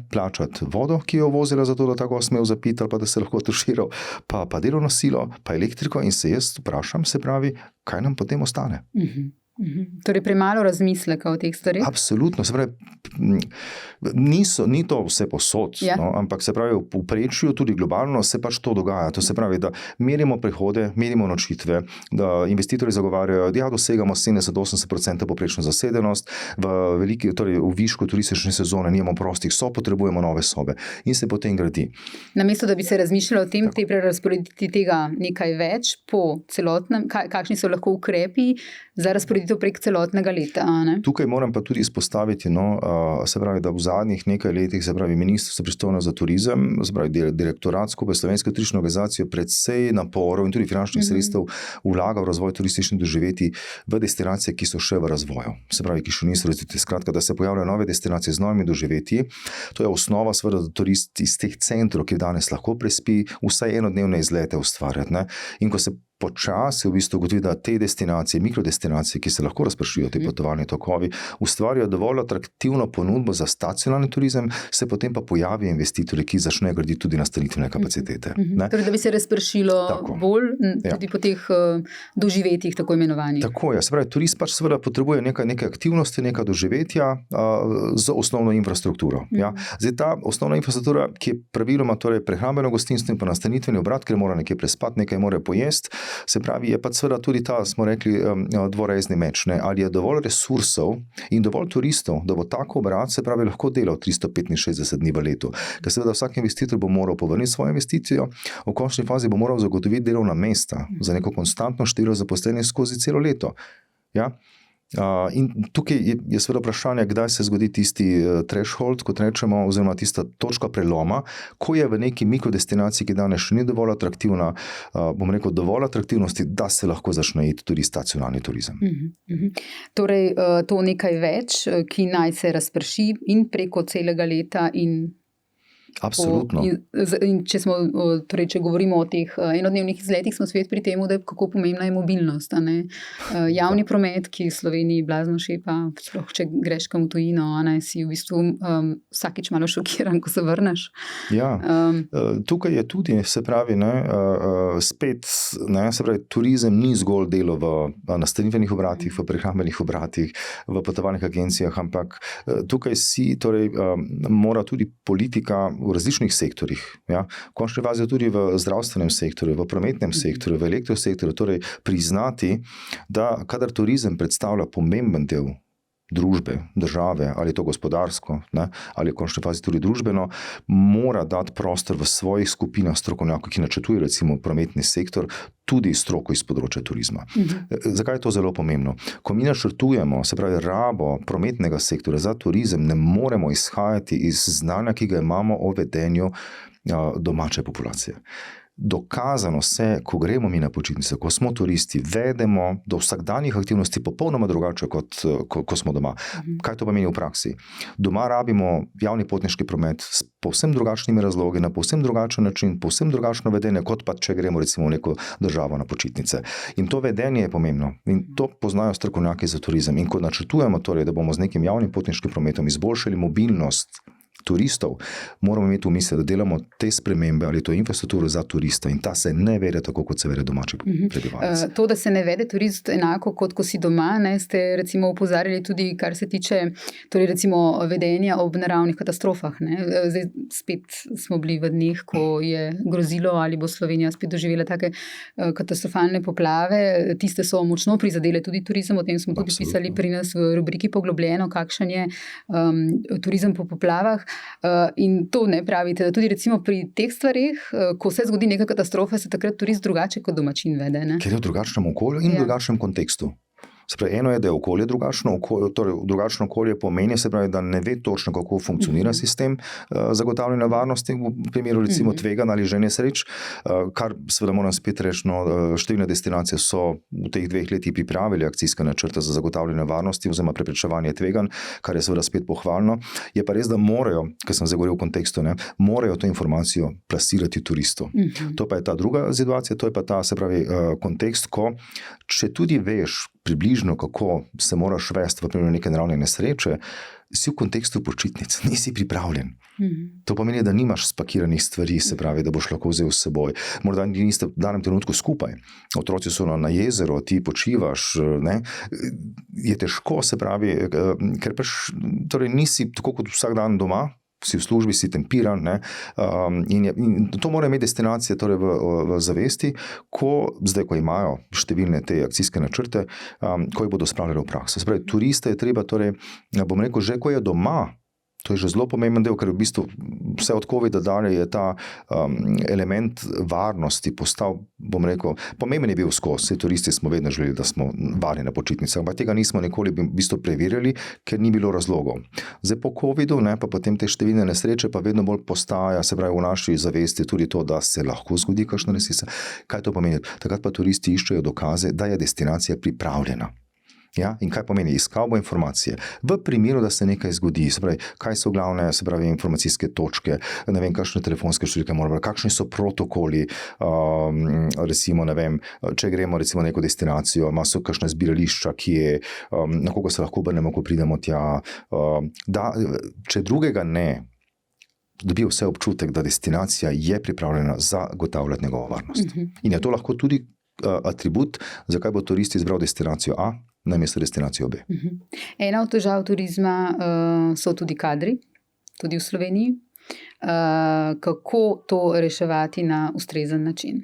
plačati vodo, ki jo vozila za to, da ta gost imel zapiti ali pa da se lahko tuširal, pa delovno silo, pa elektriko in se jaz vprašam, se pravi, kaj nam potem ostane. Torej, premalo razmisleka o teh stvareh? Absolutno, se pravi, ni to vse posod, ampak se pravi, v povprečju, tudi globalno se pač to dogaja. To se pravi, da merimo prihode, merimo nočitve, da investitorji zagovarjajo, da dosegamo 70-80% povprečno zasedenost, torej v višku turistične sezone nimamo prostih sob, potrebujemo nove sobe in se potem gradi. Namesto, da bi se razmišljalo o tem, te prerazporediti tega nekaj več po celotnem, kakšni so lahko ukrepi za razporeditev storitev prek celotnega leta. Tukaj moram pa tudi izpostaviti, se pravi, da v zadnjih nekaj letih, se pravi, Ministrstvo pristojno za turizem, se pravi, direktorat skupaj s Slovensko turistično organizacijo precej naporov in tudi finančnih sredstev vlaga v razvoj turističnih doživetij v destinacije, ki so še v razvoju. Se pravi, ki še niso razvite. Skratka, da se pojavljajo nove destinacije z novimi doživetji. To je osnova, seveda, da turist iz teh centrov, ki danes lahko prespi, vsaj enodnevne izlete ustvarjati, ne? In ko se počasi v bistvu ugotovi, da te destinacije, mikrodestinacije, ki se lahko razpršijo, te potovalni tokovi, ustvarjajo dovolj atraktivno ponudbo za stacionarni turizem, se potem pa pojavijo investitorji, ki začnejo graditi tudi nastanitvene kapacitete. Torej, da bi se razpršilo bolj tudi po teh doživetjih, tako imenovanih. Tako je. Se pravi, turist pač seveda potrebuje neke aktivnosti, neka doživetja z osnovno infrastrukturo. Ja. Zdaj, ta osnovna infrastruktura, ki je praviloma torej prehrambeno gostinstvo in pa nastanitveni obrat, ker mora nekje prespati, nekaj mora pojesti. Se pravi, je pa seveda tudi ta, smo rekli, dvorezni meč. Ne? Ali je dovolj resursov in dovolj turistov, da bo tako obrat, se pravi, lahko delal 365 dni v letu. Ker seveda vsak investitor bo moral povrniti svojo investicijo, v končni fazi bo moral zagotoviti delovna mesta za neko konstantno število zaposlenih skozi celo leto. Ja? In tukaj je seveda vprašanje, kdaj se zgodi tisti threshold, kot rečemo, oziroma tista točka preloma, ko je v neki mikrodestinaciji, ki danes še ni dovolj atraktivna, bom rekel, dovolj atraktivnosti, da se lahko začne iti tudi stacionarni turizem. Torej, to nekaj več, ki naj se razprši in preko celega leta in Absolutno. In če govorimo o teh enodnevnih izletih, smo svet pri tem, da je kako pomembna je mobilnost. Javni promet, ki v Sloveniji blazno šepa, sploh če greš kam v tujino, si v bistvu vsakič malo šokiran, ko se vrneš. Ja, tukaj je tudi, se pravi, spet, se pravi, turizem ni zgolj delo v nastanitvenih obratih, v prehrambenih obratih, v potovalnih agencijah, ampak tukaj torej, mora tudi politika v različnih sektorjih, ja, v končni fazi tudi v zdravstvenem sektorju, v prometnem sektorju, v elektrosektorju, torej priznati, da kadar turizem predstavlja pomemben del družbe, države, ali to gospodarsko, ali v končni fazi tudi družbeno, mora dati prostor v svojih skupinah strokovnjakov, ki načrtuje recimo prometni sektor, tudi stroko iz področja turizma. Zakaj je to zelo pomembno? Ko mi načrtujemo, se pravi, rabo prometnega sektorja za turizem, ne moremo izhajati iz znanja, ki ga imamo o vedenju domače populacije. Dokazano se, ko gremo mi na počitnice, ko smo turisti, vedemo do vsakdanjih aktivnosti popolnoma drugače, kot ko smo doma. Kaj to pomeni v praksi? Doma rabimo javni potniški promet s povsem drugačnimi razlogi, na povsem drugačen način, povsem drugačno vedenje, kot pa če gremo recimo v neko državo na počitnice. In to vedenje je pomembno. In to poznajo strokovnjaki za turizem. In ko načrtujemo torej, da bomo z nekim javnim potniškim prometom izboljšali mobilnost turistov, moramo imeti v misli, da delamo te spremembe ali to infrastrukturo za turista in ta se ne vede tako, kot se vede domači prebivalci. To, da se ne vede turist enako, kot ko si doma, ste recimo opozarjali tudi, kar se tiče torej recimo vedenja ob naravnih katastrofah. Zdaj spet smo bili v dneh, ko je grozilo, ali bo Slovenija spet doživela take katastrofalne poplave. Tiste so močno prizadele tudi turizem, o tem smo tudi pisali pri nas v rubriki Poglobljeno, kakšen je turizem po poplavah. In to ne pravite, da tudi recimo pri teh stvarih, ko se zgodi neka katastrofa, se takrat turist drugače kot domačin vede. Ker je v drugačnem okolju in v drugačnem kontekstu. Se pravi, eno je, da je okolje drugačno, torej drugačno okolje pomeni, se pravi, da ne ve točno, kako funkcionira sistem zagotavljanja varnosti v primeru recimo tveganj ali že nesreč, kar seveda moram spet reči, številne destinacije so v teh 2 letih pripravili akcijske načrte za zagotavljanje varnosti oziroma preprečevanje tveganj, kar je seveda spet pohvalno. Je pa res, da morajo, ker sem zdaj govoril v kontekstu, morajo to informacijo plasirati turistu. To pa je ta druga situacija, to je pa ta, se pravi, kontekst, ko če tudi veš približno, kako se moraš vesti v primeru neke naravne nesreče, si v kontekstu počitnic, nisi pripravljen. To pomeni, da nimaš spakiranih stvari, se pravi, da boš lahko vzel s seboj. Morda niste v danem trenutku skupaj. Otroci so na jezeru, ti počivaš, je težko, se pravi, ker torej nisi tako kot vsak dan doma, si v službi, si tempiran, in to mora imeti destinacije torej v zavesti, ko imajo številne te akcijske načrte, ko jih bodo spravljali v prakso. Se pravi, turiste je treba torej, bom rekel, že ko je doma, To je že zelo pomemben del, ker v bistvu vse od COVID-a dalje je ta element varnosti postal, bom rekel, pomemben je bil skozi. Vsi turisti smo vedno želeli, da smo varni na počitnicah, ampak tega nismo nikoli v bistvu preverjali, ker ni bilo razlogov. Zdaj po COVID-u, pa potem te številne nesreče pa vedno bolj postaja, se pravi v naši zavesti tudi to, da se lahko zgodi kakšna nesreča. Kaj to pomeni? Takrat pa turisti iščejo dokaze, da je destinacija pripravljena. Ja, in kaj pomeni? Iskal bo informacije. V primeru, da se nekaj zgodi, se pravi, kaj so glavne, se pravi, informacijske točke, ne vem, kakšne telefonske številke morajo, kakšni so protokoli, recimo, ne vem, če gremo recimo neko destinacijo, so kakšne zbirališča, kje, na koga se lahko obrnemo, ko pridemo tja, da, če drugega ne, dobijo vse občutek, da destinacija je pripravljena zagotavljati njegovo varnost. In je to lahko tudi atribut, zakaj bo turist izbral destinacijo A namesto destinacijo B. Ena od težav turizma so tudi kadri, tudi v Sloveniji. Kako to reševati na ustrezen način?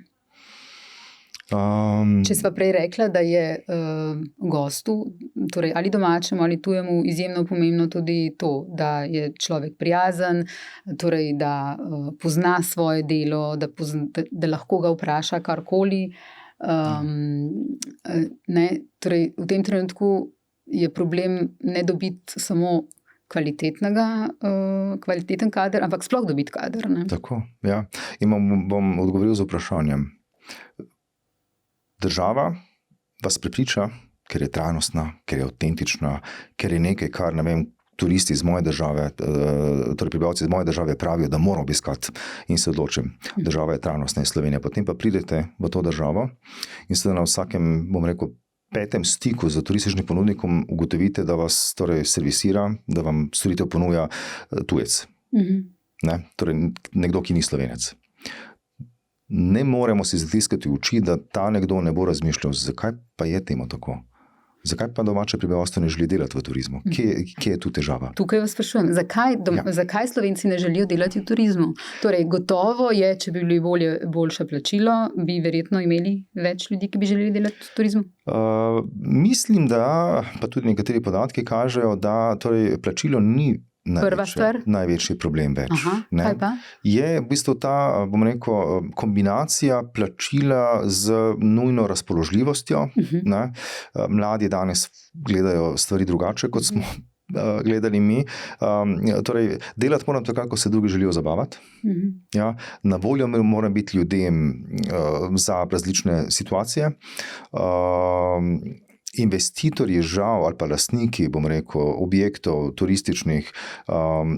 Če sva prej rekla, da je gostu, torej ali domačemu ali tujemu, izjemno pomembno tudi to, da je človek prijazen, torej da pozna svoje delo, da lahko ga vpraša karkoli. Torej, v tem trenutku je problem ne dobiti samo kvaliteten kader, ampak sploh dobiti kader. Ne? Tako, ja. In bom odgovoril z vprašanjem. Država vas prepriča, ker je trajnostna, ker je avtentična, ker je nekaj, kar, ne vem, turisti iz moje države, torej prebivalci iz moje države pravijo, da moram obiskati in se odločim. Država je trajnostna in Slovenija. Potem pa pridete v to državo in se na vsakem, bom rekel, 5. stiku z turističnim ponudnikom ugotovite, da vas torej servisira, da vam storitev ponuja tujec. Ne? Torej nekdo, ki ni Slovenec. Ne moremo si zatiskati oči, da ta nekdo ne bo razmišljal, zakaj pa je temu tako. Zakaj pa domače prebivalstvo ne želi delati v turizmu? Kje je tu težava? Tukaj vas sprašujem, zakaj Slovenci ne želijo delati v turizmu? Torej, gotovo je, če bi bili boljše plačilo, bi verjetno imeli več ljudi, ki bi želeli delati v turizmu? Mislim, da, pa tudi nekateri podatki kažejo, da torej, plačilo ni največji problem več. Kaj pa? Je v bistvu ta, bom rekel, kombinacija plačila z nujno razpoložljivostjo. Mladi danes gledajo stvari drugače, kot smo gledali mi. Torej, delati moram tako, kako se drugi želijo zabavati. Ja, na voljo moram biti ljudem za različne situacije. Investitorji žal ali pa lastniki, bom rekel, objektov turističnih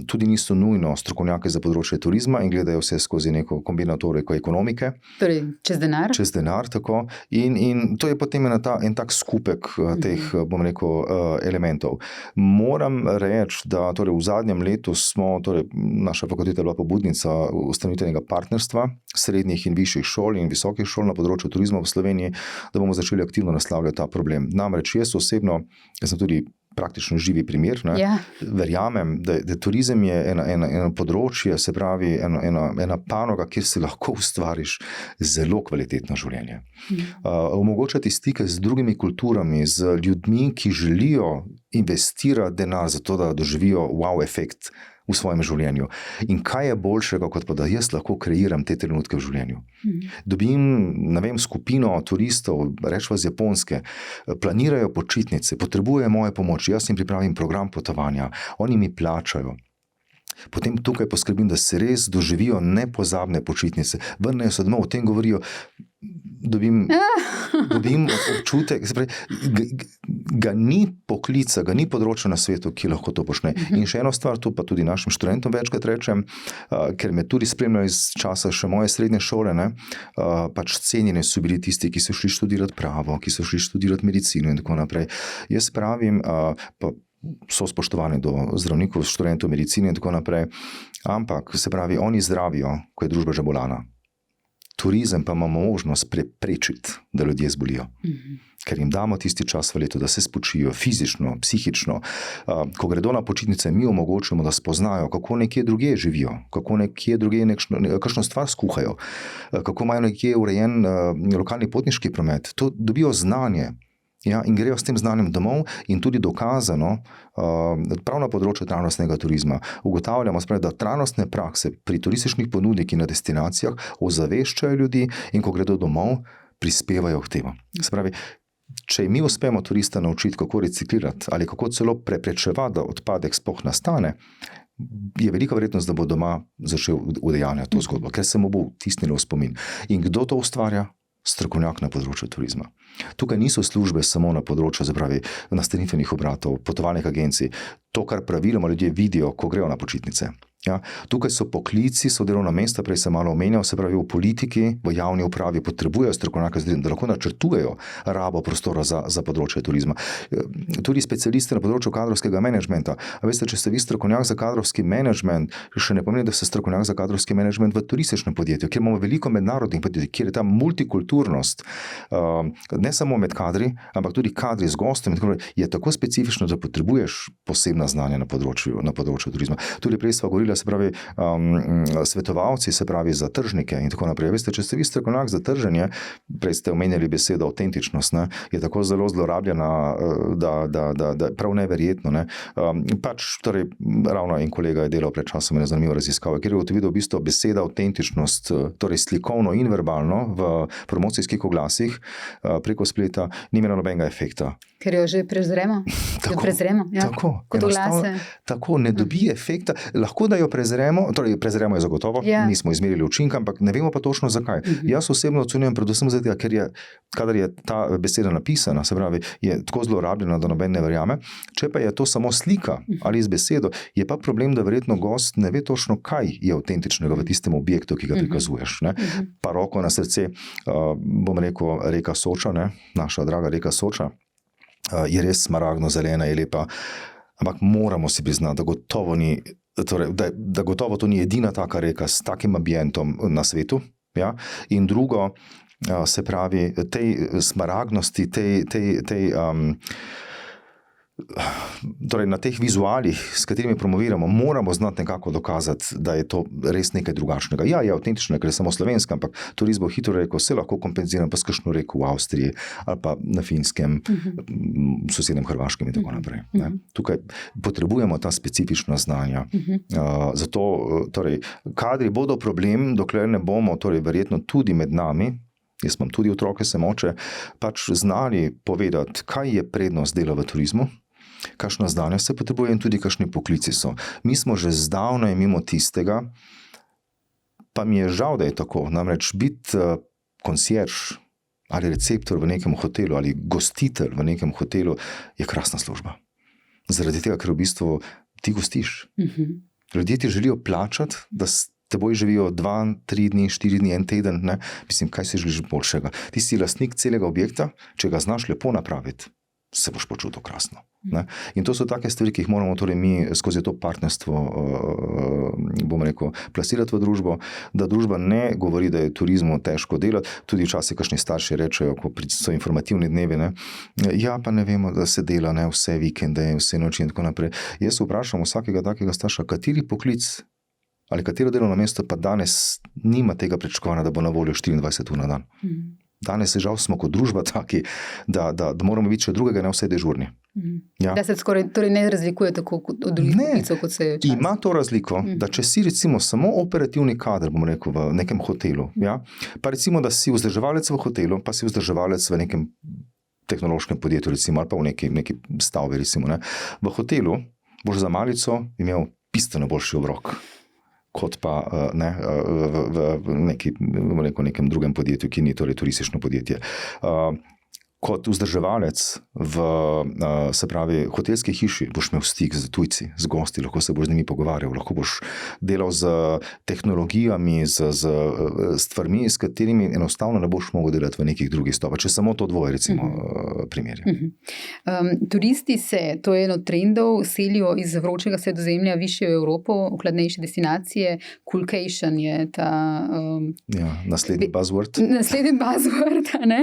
tudi niso nujno strokovnjaki za področje turizma in gledajo vse skozi neko kombinatoriko ekonomike. Torej, čez denar? Čez denar, tako. In to je potem en tak skupek teh, bom rekel, elementov. Moram reči, da torej v zadnjem letu smo, torej naša fakulteta bila pobudnica ustanovitvenega partnerstva srednjih in višjih šol in visokih šol na področju turizma v Sloveniji, da bomo začeli aktivno naslavljati ta problem. Namreč jaz osebno, jaz sem tudi praktično živi primer, verjamem, da turizem je eno področje, se pravi ena panoga, kjer si lahko ustvariš zelo kvalitetno življenje. Omogočati stike z drugimi kulturami, z ljudmi, ki želijo investirati denar za to, da doživijo wow efekt v svojem življenju. In kaj je boljšega, kot pa da jaz lahko kreiram te trenutke v življenju. Dobim, ne vem, skupino turistov, rečva z Japonske, planirajo počitnice, potrebujejo moje pomoč, jaz jim pripravim program potovanja, oni mi plačajo. Potem tukaj poskrbim, da se res doživijo nepozabne počitnice, vrnejo se domov, o tem govorijo, dobim občutek, ga ni poklica, ga ni področja na svetu, ki lahko to počne. In še eno stvar, to pa tudi našim študentom večkrat rečem, ker me tudi spremljajo iz časa še moje srednje šole, pač cenjeni so bili tisti, ki so šli študirati pravo, ki so šli študirati medicino in tako naprej. Jaz pravim, pa so spoštovani do zdravnikov, študentov medicine in tako naprej, ampak se pravi, oni zdravijo, ko je družba že bolana. Turizem pa ima možnost preprečiti, da ljudje zbolijo. Ker jim damo tisti čas v letu, da se spočijo fizično, psihično. Ko gredo na počitnice, mi omogočimo, da spoznajo, kako nekje drugje živijo, kako nekje drugje kakšno stvar skuhajo, kako imajo nekje urejen lokalni potniški promet. To dobijo znanje. Ja, in grejo s tem znanjem domov in tudi dokazano, prav na področju trajnostnega turizma, ugotavljamo, da trajnostne prakse pri turističnih ponudnikih na destinacijah ozaveščajo ljudi in ko gredo domov, prispevajo k temu. Se pravi, če mi uspemo turista naučiti, kako reciklirati ali kako celo preprečevati, da odpadek sploh nastane, je velika verjetnost, da bo doma začel udejanjati to zgodbo, ker se mu bo vtisnilo v spomin. In kdo to ustvarja? Strokovnjak na področju turizma. Tukaj niso službe samo na področju, nastanitvenih obratov, potovalnih agencij, to, kar praviloma ljudje vidijo, ko grejo na počitnice. Ja, tukaj so poklici, so delovna mesta, prej sem malo omenjal, se pravi v politiki, v javni upravi potrebujejo strokovnjake, da lahko načrtujejo rabo prostora za področje turizma. Tudi specialisti na področju kadrovskega menedžmenta. A veste, če ste vi strokovnjak za kadrovski menedžment, še ne pomeni, da ste strokovnjak za kadrovski menedžment v turističnem podjetju, kjer imamo veliko mednarodnih podjetij, kjer je ta multikulturnost, ne samo med kadri, ampak tudi kadri z gostom, je tako specifično, da potrebuješ posebna znanja na področju turizma. Tudi prej sva govorila, se pravi, svetovalci, se pravi za tržnike in tako naprej. Veste, če ste vi strokovnjak za trženje, prej ste omenjali besedo avtentičnost, ne, je tako zelo zlorabljena, da prav neverjetno. Ne. Torej, ravno en kolega je delal pred časom eno zanimivo raziskavo, kjer je ugotovil, v bistvu beseda avtentičnost, torej slikovno in verbalno v promocijskih oglasih preko spleta ni imela nobenega efekta. Ker jo že prezremo. Ja. Tako, ne dobi efekta. Lahko, da jo prezremo, torej prezremo je zagotovo, nismo izmerili učinka, ampak ne vemo pa točno zakaj. Jaz osebno ocenjujem predvsem zato, ker je, kadar je ta beseda napisana, se pravi, je tako zlorabljena, da noben ne verjame. Če pa je to samo slika ali z besedo, je pa problem, da verjetno gost ne ve točno, kaj je avtentičnega v tistem objektu, ki ga prikazuješ. Ne. Pa roko na srce, bom rekel, reka Soča, ne, naša draga reka Soča, je res smaragdno zelena, je lepa, ampak moramo si priznati, da gotovo to ni edina taka reka s takim ambientom na svetu. Ja? In drugo, se pravi, tej smaragdnosti, torej na teh vizualih, s katerimi promoviramo, moramo znati nekako dokazati, da je to res nekaj drugačnega. Ja, je avtentično, ker je samo slovenska, ampak turist bo hitro rekel, se lahko kompenziram pa s kakšno reko v Avstriji ali pa na Finskem, sosednjem Hrvaškem in tako naprej. Ne. Tukaj potrebujemo ta specifična znanja. Zato, torej, kadri bodo problem, dokler ne bomo, torej verjetno tudi med nami, jaz imam tudi otroke, sem oče, pač znali povedati, kaj je prednost dela v turizmu, kakšno znanje se potrebuje in tudi kakšni poklici so. Mi smo že zdavnaj mimo tistega, pa mi je žal, da je tako. Namreč biti konsjerž ali receptor v nekem hotelu ali gostitelj v nekem hotelu je krasna služba. Zaradi tega, ker v bistvu ti gostiš. Ljudje ti želijo plačati, da teboj živijo 2, 3 dni, 4 dni, en teden. Ne? Mislim, kaj si želiš boljšega? Ti si lastnik celega objekta, če ga znaš lepo napraviti, se boš počutil krasno. Ne? In to so take stvari, ki jih moramo torej mi skozi to partnerstvo, bom rekel, plasirati v družbo, da družba ne govori, da je turizmu težko delati. Tudi včasih kakšni starši rečejo, ko so informativni dnevi, ne? Ja, pa ne vemo, da se dela, ne, vse vikende, vse noči in tako naprej. Jaz vprašam vsakega takega starša, kateri poklic ali katero delovno mesto pa danes nima tega pričakovanja, da bo na voljo 24 ur na dan. Danes žal smo kot družba taki, da moramo biti še drugega, ne vse dežurni. Ja. Da se skoraj torej ne razlikuje tako od drugih poklicov, kot se je včasih. Ima to razliko, da če si recimo samo operativni kader, bom rekel, v nekem hotelu, ja, pa recimo, da si vzdrževalec v hotelu, pa si vzdrževalec v nekem tehnološkem podjetju, recimo, ali pa v neki stavbi, recimo, ne. V hotelu boš za malico imel bistveno boljši obrok, kot pa ne, v nekem drugem podjetju, ki ni torej turistično podjetje. Kot vzdrževalec v, se pravi, hotelski hiši boš imel stik z tujci, z gosti, lahko se boš z njimi pogovarjal, lahko boš delal z tehnologijami, z stvarmi, s katerimi enostavno ne boš mogel delati v nekih drugih stopah, če samo to dvoje, recimo, primerja. Turisti se, to je eno trendov, selijo iz vročega sredozemlja višje v Evropo, v hladnejše destinacije, coolcation je ta... naslednji buzzword. Naslednji buzzword, ne?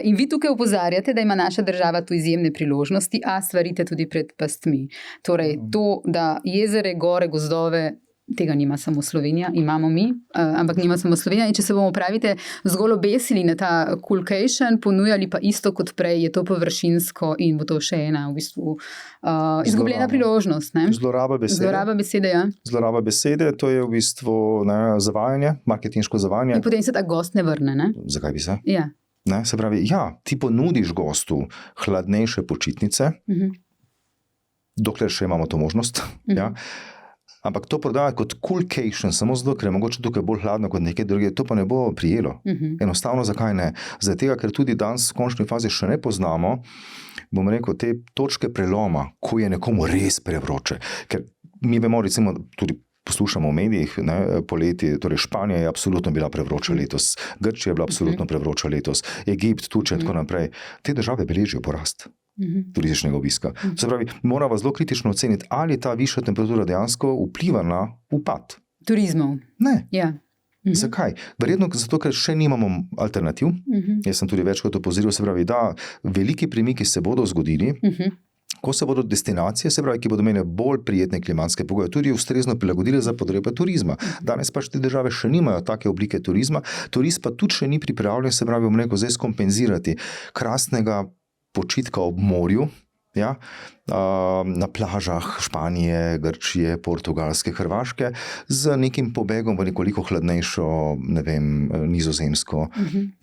In vi tukaj opozarjate, da ima naša država tu izjemne priložnosti, a svarite tudi pred pastmi. Torej, to, da jezere, gore, gozdove tega nima samo Slovenija, imamo mi, ampak nima samo Slovenija. In če se bomo pravite zgolj obesili na ta coolcation, ponujali pa isto kot prej, je to površinsko in bo to še ena v bistvu izgubljena priložnost. Ne? Zloraba besede. Zloraba besede, ja. Zloraba besede, to je v bistvu zavajanje, marketinško zavajanje. In potem se ta gost ne vrne, ne? Zakaj bi se? Ja. Ne, se pravi, ti ponudiš gostu hladnejše počitnice, dokler še imamo to možnost, ja. Ampak to prodaja kot coolcation, samo zato, ker je mogoče tukaj bolj hladno kot nekaj drugega, to pa ne bo prijelo. Enostavno, zakaj ne? Zaradi tega, ker tudi danes v končni fazi še ne poznamo, bom rekel, te točke preloma, ko je nekomu res prevroče. Ker mi vemo, recimo, tudi poslušamo v medijih, ne, poleti, torej Španija je absolutno bila prevroča letos, Grčija je bila absolutno prevroča letos, Egipt, Turčija in tako naprej. Te države beležijo porast turističnega obiska. Se pravi, moramo zelo kritično oceniti, ali ta višja temperatura dejansko vpliva na upad. Turizmov. Ne. Ja. Zakaj? Verjetno zato, ker še nimamo alternativ. Jaz sem tudi večkrat opozoril, se pravi, da veliki premiki se bodo zgodili, ko se bodo destinacije, se pravi, ki bodo imele bolj prijetne klimatske pogoje, tudi ustrezno prilagodile za potrebe turizma. Danes pač te države še nimajo take oblike turizma, turist pa tudi še ni pripravljen, se pravi, bom rekel, zdaj skompenzirati krasnega počitka ob morju, ja, na plažah Španije, Grčije, Portugalske, Hrvaške, z nekim pobegom v nekoliko hladnejšo, ne vem, Nizozemsko,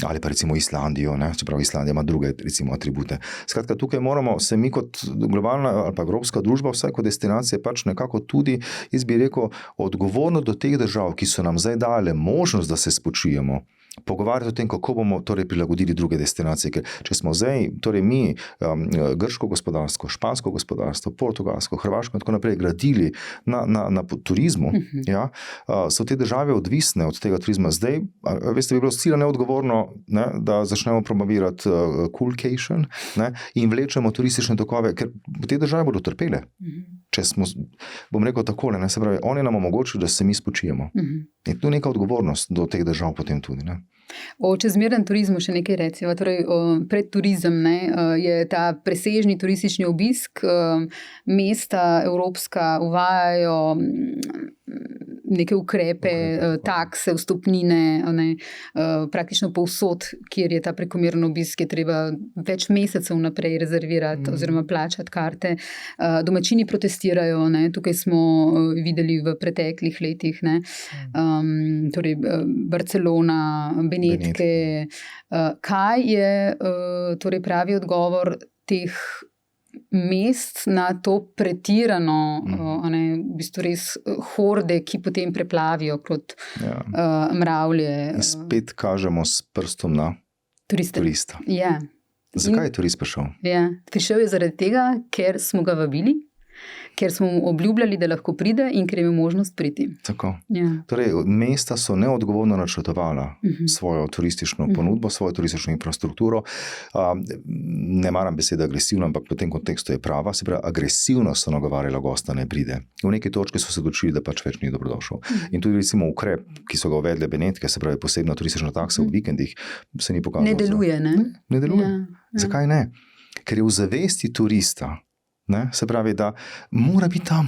ali pa recimo Islandijo, ne, čeprav Islandija ima druge, recimo, atribute. Skratka, tukaj moramo se mi kot globalna ali pa evropska družba, vsaj kot destinacije, pač nekako tudi, jaz bi rekel, odgovorno do teh držav, ki so nam zdaj dale možnost, da se spočijemo, pogovarjati o tem, kako bomo torej prilagodili druge destinacije. Ker če smo zdaj, torej mi, grško gospodarstvo, špansko gospodarstvo, portugalsko, hrvaško in tako naprej gradili na turizmu, ja, so te države odvisne od tega turizma. Zdaj, veste, bi bilo sila neodgovorno, ne, da začnemo promovirati coolcation, ne, in vlečemo turistične tokove, ker te države bodo trpele. Če smo, bom rekel takole, ne, se pravi, oni nam omogočili, da se mi spočijemo. In tu neka odgovornost do teh držav potem tudi, ne. O čezmernem turizmu še nekaj reciva. Torej, predturizem, ne, je ta presežni turistični obisk, mesta evropska uvajajo neke ukrepe, takse, vstopnine, ne, praktično povsod, kjer je ta prekomeren obisk, je treba več mesecev naprej rezervirati oziroma plačati karte. Domačini protestirajo, ne, tukaj smo videli v preteklih letih, ne, torej Barcelona, Benetke. Kaj je torej pravi odgovor teh mest na to pretirano, v bistvu res horde, ki potem preplavijo kot mravlje. In spet kažemo s prstom na turista. Ja. Zakaj je turist prišel? Ja. Prišel je zaradi tega, ker smo ga vabili, ker smo mu obljubljali, da lahko pride in ker je imel možnost priti. Tako. Ja. Torej, mesta so neodgovorno načrtovala svojo turistično ponudbo, svojo turistično infrastrukturo. Ne maram besede agresivno, ampak v tem kontekstu je prava. Se pravi, agresivno so nagovarjala gosta, ne pride. V neki točki so se odločili, da pač več ni dobrodošel. In tudi recimo ukrep, ki so ga uvedle Benetke, se pravi posebna turistična taksa v vikendih, se ni pokazal. Ne deluje, ne? Ne deluje. Ja. Zakaj ne? Ker je v zavesti turista, ne? Se pravi, da mora biti tam.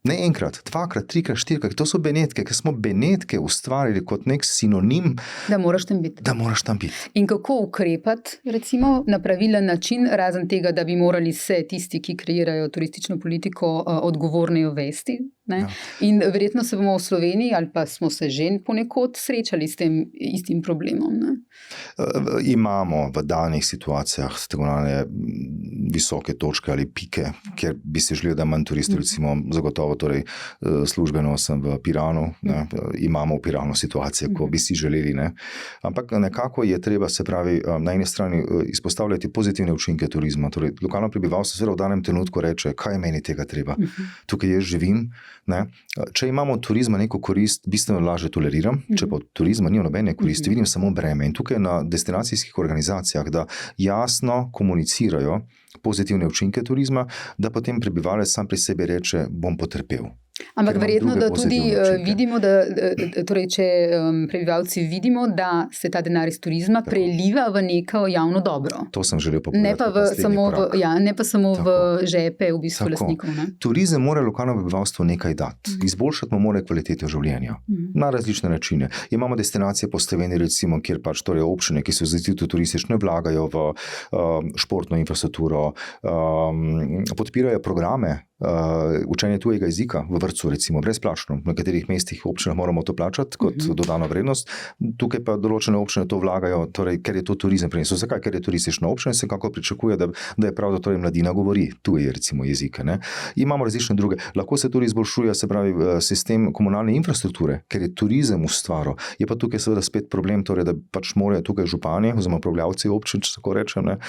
Ne enkrat, dvakrat, trikrat, štirikrat. To so Benetke, ker smo Benetke ustvarili kot nek sinonim, da moraš tam biti. Da moraš tam biti. In kako ukrepati, recimo, na pravilen način, razen tega, da bi morali se tisti, ki kreirajo turistično politiko, odgovornejo vesti. Ja. In verjetno se bomo v Sloveniji, ali pa smo se že ponekod srečali s tem istim problemom. Ne? Imamo v danih situacijah tako visoke točke ali pike, kjer bi se želeli, da manj turistov, recimo zagotovo, torej službeno sem v Piranu, ne? Imamo v Piranu situacije, ko bi si želeli, ne? Ampak nekako je treba, se pravi, na eni strani izpostavljati pozitivne učinke turizma. Torej, lokalno prebivalstvo seveda v danem trenutku reče, kaj je meni tega treba. Tukaj jaz živim, ne? Če imamo od turizma neko korist, bistveno lažje toleriram, če pa od turizma nima nobene koristi, vidim samo breme. In tukaj na destinacijskih organizacijah, da jasno komunicirajo pozitivne učinke turizma, da potem prebivalec sam pri sebi reče, bom potrpel. Ampak ker imam verjetno, druge da tudi pozitivne učinke. vidimo, torej, če prebivalci vidimo, da se ta denar iz turizma preliva v neko javno dobro. To sem želel povedati. Ne pa samo v žepe v bistvu lastnikov. Ne? Turizem mora lokalno prebivalstvo nekaj dati. Izboljšati mu mora kvaliteto življenja. Na različne načine. Imamo destinacije po Sloveniji, recimo, kjer pač torej občine, ki so zazito turistične, vlagajo v športno infrastrukturo, podpirajo programe učenje tujega jezika v vrtcu, recimo, brezplačno. Na katerih mestih občinah moramo to plačati kot dodano vrednost. Tukaj pa določene občine to vlagajo, torej, ker je to turizem prinesel. Zakaj? Ker je turistična občina, se kako pričakuje, da je prav, da torej mladina govori tuje, recimo, jezike. Ne? Imamo različne druge. Lahko se tudi izboljšuje, se pravi, sistem komunalne infrastrukture, ker je turizem ustvaril. Je pa tukaj seveda spet problem, torej, da pač morajo tukaj župani, oziroma upravljavci občin, če tako rečem, ne,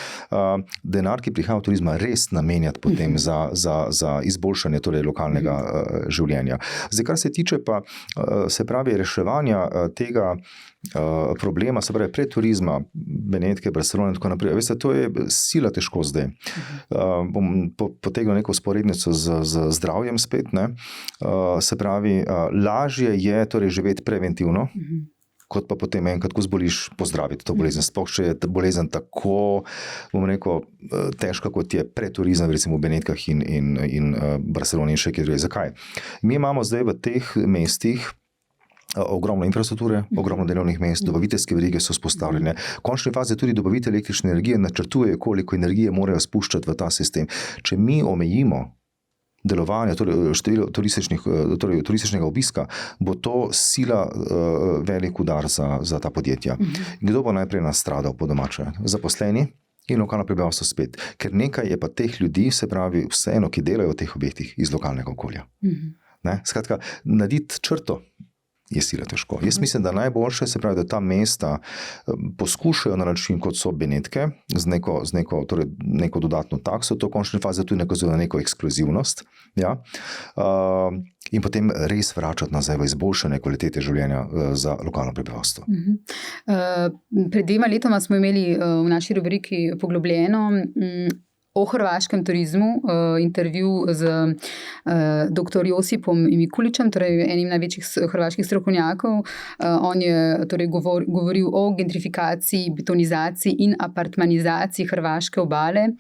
denar, ki prihaja v turizma, res namenjati potem za izboljšanje torej lokalnega življenja. Zdaj, kar se tiče pa, se pravi, reševanja tega problema, se pravi, pred turizma, Benetke, Barcelone in tako naprej. Veste, to je sila težko zdaj. Bom potegnil neko vzporednico z zdravjem spet, ne. Se pravi, lažje je torej živeti preventivno, kot pa potem enkrat, ko zboliš, pozdraviti to bolezen. Sploh, če je bolezen tako, bom rekel, težka, kot je preturizem, recimo v Benetkah in Barceloni in še kjer druge. Zakaj? Mi imamo zdaj v teh mestih ogromno infrastrukture, ogromno delovnih mest, dobaviteljske verige so vzpostavljene. V končni fazi tudi dobavitelji električne energije načrtujejo, koliko energije morajo spuščati v ta sistem. Če mi omejimo delovanja, torej število turističnega obiska, bo to sila velik udar za ta podjetja. Kdo bo najprej nastradal po domače? Zaposleni in lokalno prebivalstvo spet. Ker nekaj je pa teh ljudi, se pravi, vseeno, ki delajo v teh objektih iz lokalnega okolja. Ne? Skratka, narediti črto je sila težko. Jaz mislim, da najboljše, se pravi, da ta mesta poskušajo na način, kot so Benetke, z neko dodatno takso, to v končni fazi tudi nakazuje na neko ekskluzivnost, ja? In potem res vračati nazaj v izboljšanje kvalitete življenja za lokalno prebivalstvo. Pred 2 letoma smo imeli v naši rubriki Poglobljeno o hrvaškem turizmu, intervju z dr. Josipom Mikulićem, torej enim največjih hrvaških strokovnjakov. On je torej govoril o gentrifikaciji, betonizaciji in apartmanizaciji hrvaške obale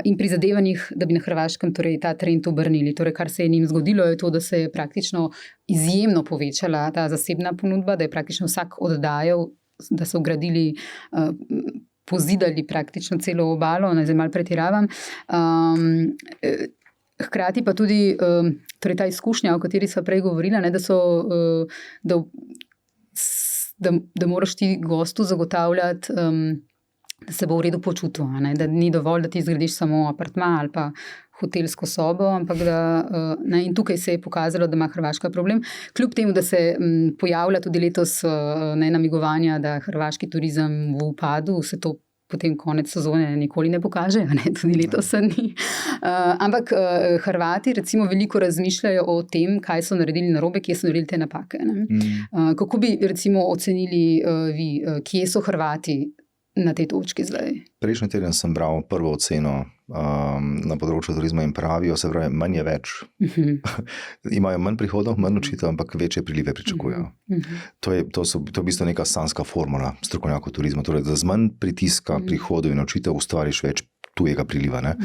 in prizadevanjih, da bi na Hrvaškem torej ta trend obrnili. Torej, kar se je njim zgodilo, je to, da se je praktično izjemno povečala ta zasebna ponudba, da je praktično vsak oddajal, da so gradili pozidali praktično celo obalo, zdaj malo pretiravam. Hkrati pa tudi torej ta izkušnja, o kateri sva prej govorila, ne, da moraš ti gostu zagotavljati, da se bo v redu počutil, ne, da ni dovolj, da ti zgradiš samo apartma ali pa hotelsko sobo, ampak in tukaj se je pokazalo, da ima Hrvaška problem. Kljub temu, da se pojavlja tudi letos namigovanja, da hrvaški turizem v upadu, se to potem konec sezone nikoli ne pokaže, ne? Tudi letos se ni. Ampak Hrvati recimo veliko razmišljajo o tem, kaj so naredili narobe, kje so naredili te napake. Ne? Kako bi recimo ocenili vi, kje so Hrvati na tej točki zdaj? Prejšnji teden sem bral prvo oceno na področju turizma in pravijo, se pravi, manj je več. Imajo manj prihodov, manj učitev, ampak večje prilive pričakujejo. To je v bistvu neka sanska formula strokovnjakov turizma, torej da z manj pritiska prihodov in učitev ustvariš več tujega priliva. Ne?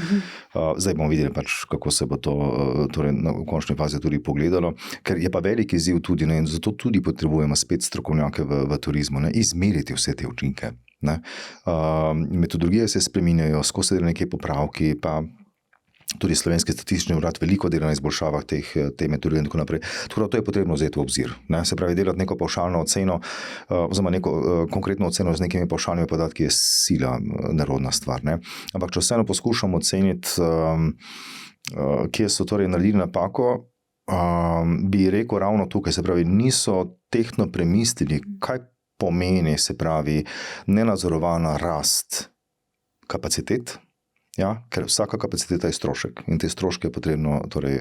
Zdaj bomo videli, pač, kako se bo to torej, v končni fazi tudi pogledalo, ker je pa velik izziv tudi, ne? In zato tudi potrebujemo spet strokovnjake v turizmu, ne? Izmeriti vse te učinke. Metodologije se spreminjajo, skozi se nekaj popravki, pa tudi Slovenski statistični urad veliko dela na izboljšavah te metodologije in tako naprej. Tako da to je potrebno vzeti v obzir. Ne? Se pravi, delati neko pavšalno oceno, oziroma neko konkretno oceno z nekimi pavšalnimi podatki je sila nerodna stvar. Ne? Ampak če vseeno poskušamo oceniti, kje so torej naredili napako, bi rekel ravno tukaj, se pravi, niso tehtno premislili, kaj pomeni, se pravi, nenadzorovana rast kapacitet, ja, ker vsaka kapaciteta je strošek in te stroške je potrebno, torej,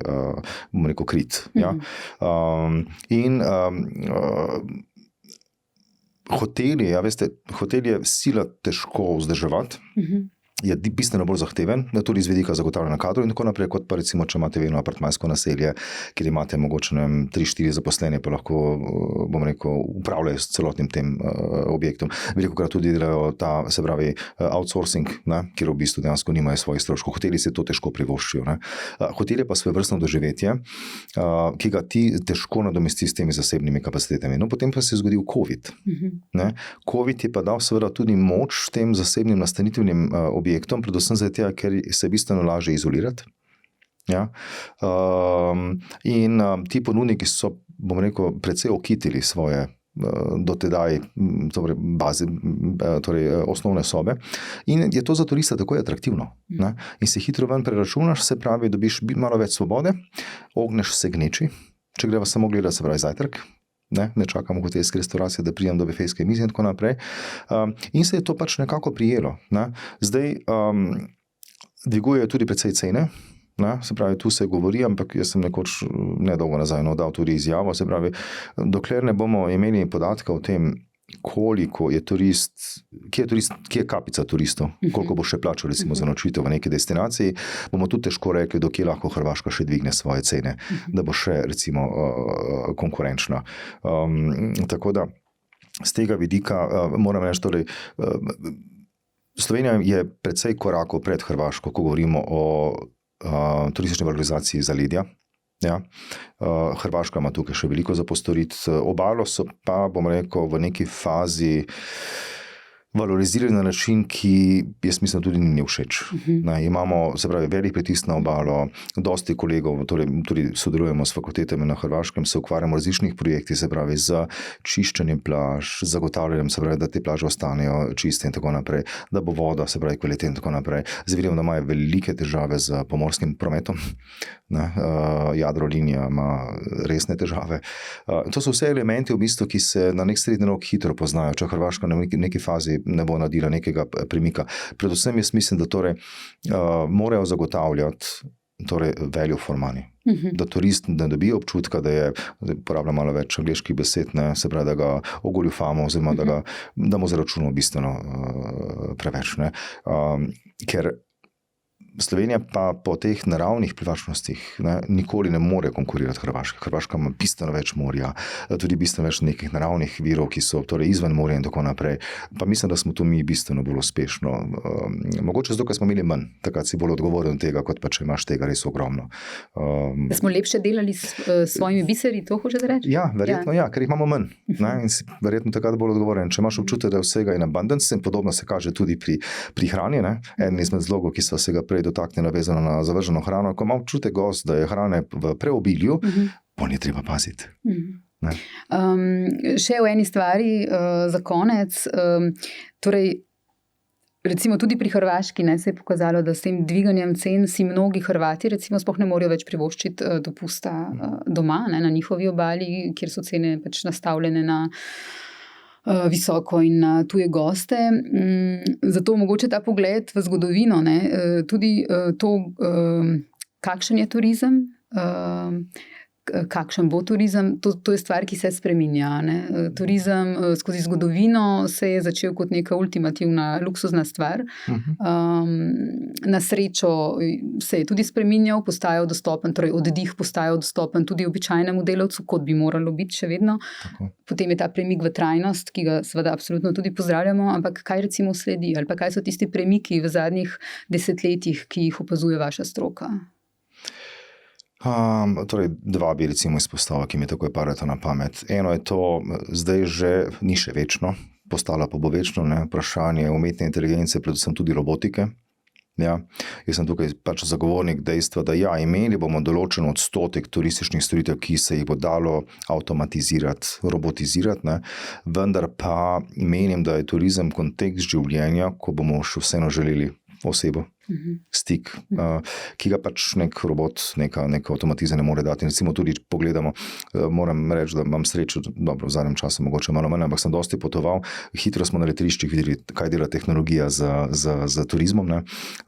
bomo rekel, kriti. Ja. Hoteli, ja, veste, hotel je sila težko vzdrževati. je bistveno bolj zahteven, tudi iz vidika zagotavljanja kadrov in tako naprej, kot pa recimo, če imate vedno apartmajsko naselje, kjer imate mogoče 3-4 zaposlene, pa lahko, bom rekel, upravljajo s celotnim tem objektom. Velikokrat tudi delajo se pravi, outsourcing, ne, kjer v bistvu dejansko nimajo svojih stroškov. Hoteli se to težko privoščijo. Ne. Hotel je pa svojevrstno doživetje, ki ga ti težko nadomesti s temi zasebnimi kapacitetami. No, potem pa se je zgodil COVID. Ne. COVID je pa dal seveda tudi moč tem zasebnim nastanitvenim objektom, predvsem zato, ker se bistveno lažje izolirati. Ja? In ti ponudniki so, bom rekel, precej okitili svoje dotedaj baze, torej osnovne sobe. In je to za turista tako atraktivno. Ne? In se hitro ven preračunaš, se pravi, dobiš malo več svobode, ogneš se gneči, če greva samo gledati, se pravi, zajtrk. Ne čakamo hotelske restauracije, da pridem do bifejske mize in tako naprej. In se je to pač nekako prijelo. Ne. Zdaj dvigujejo tudi precej cene, ne. Se pravi, tu se govori, ampak jaz sem nekoč nedolgo nazaj dal tudi izjavo, se pravi, dokler ne bomo imeli podatka o tem, koliko je turist, kje je kapica turistov, koliko bo še plačal recimo za nočitev v neki destinaciji, bomo tudi težko rekli, do kje lahko Hrvaška še dvigne svoje cene, da bo še recimo konkurenčna. Tako da z tega vidika moram reči, torej Slovenija je precej korakov pred Hrvaško, ko govorimo o turistični valorizaciji zaledja. Ja. Hrvaška ima tukaj še veliko za postoriti, obalo so pa, bom rekel, v neki fazi valorizirali na način, ki jaz mislim tudi ni všeč. Imamo, se pravi, velik pritisk na obalo, dosti kolegov, torej tudi sodelujemo s fakultetami na Hrvaškem, se ukvarjamo različnih projektih, se pravi, z čiščenjem plaž, zagotavljanjem, se pravi, da te plaže ostanejo čiste in tako naprej, da bo voda, se pravi, kvalitetna in tako naprej. Zdaj vidimo, da imajo velike težave z pomorskim prometom. Jadrolinija ima resne težave. To so vse elementi, v bistvu, ki se na nek srednji rok hitro poznajo, če Hrvaška na neki fazi ne bo naredila nekega premika. Predvsem jaz mislim, da torej morajo zagotavljati torej value for money. Da turist ne dobi občutka, da je, porabljam malo več angleških besed, ne, se pravi, da ga ogoljufamo, oziroma da mu zaračunamo bistveno preveč. Ne. Ker Slovenija pa po teh naravnih privlačnostih nikoli ne more konkurirati Hrvaški. Hrvaška ima bistveno več morja, tudi bistveno več nekih naravnih virov, ki so torej izven morja in tako naprej. Pa mislim, da smo tu mi bistveno bolj uspešno. Mogoče zato, ker smo imeli manj, takrat si bolj odgovoren tega, kot pa če imaš tega res ogromno. Da smo lepše delali s svojimi biseri, to hočeš reči? Ja, verjetno ja, ker jih imamo manj. Ne? In si verjetno takrat bolj odgovoren. Če imaš občutek, da je vsega in abundance, in podobno se kaže tudi pri hrani. Ne? Eden izmed zlogov, ki so se ga prej dotaknjeno vezano na zavrženo hrano, ko ima občutek gost, da je hrane v preobilju, pa ni treba paziti. Še v eni stvari za konec, torej recimo tudi pri Hrvaški se je pokazalo, da s tem dviganjem cen si mnogi Hrvati recimo sploh ne morejo več privoščiti dopusta doma, na njihovi obali, kjer so cene pač nastavljene na visoko in na tuje goste. Zato mogoče ta pogled v zgodovino, tudi to, kakšen je turizem, kakšen bo turizem, to je stvar, ki se spreminja. Turizem skozi zgodovino se je začel kot neka ultimativna luksuzna stvar. Na srečo se je tudi spreminjal, postajal dostopen, torej oddih postajal dostopen tudi običajnemu delavcu, kot bi moralo biti še vedno. Tako. Potem je ta premik v trajnost, ki ga seveda absolutno tudi pozdravljamo, ampak kaj recimo sledi, ali pa kaj so tisti premiki v zadnjih desetletjih, ki jih opazuje vaša stroka? Torej, dva bi recimo izpostavila, ki mi takoj padeta na pamet. Eno je to, zdaj že ni še večno, postala pa bo večno, vprašanje umetne inteligence, predvsem tudi robotike. Ja, jaz sem tukaj pač zagovornik dejstva, da ja, imeli bomo določen odstotek turističnih storitev, ki se jih bo dalo avtomatizirati, robotizirati, vendar pa menim, da je turizem kontekst življenja, ko bomo še vseeno želeli osebo, stik, ki ga pač nek robot, neka avtomatiza ne more dati. In recimo tudi pogledamo, moram reči, da imam srečo, dobro, v zadnjem času mogoče malo manj, ampak sem dosti potoval, hitro smo na letališčih videli, kaj dela tehnologija za turizmom.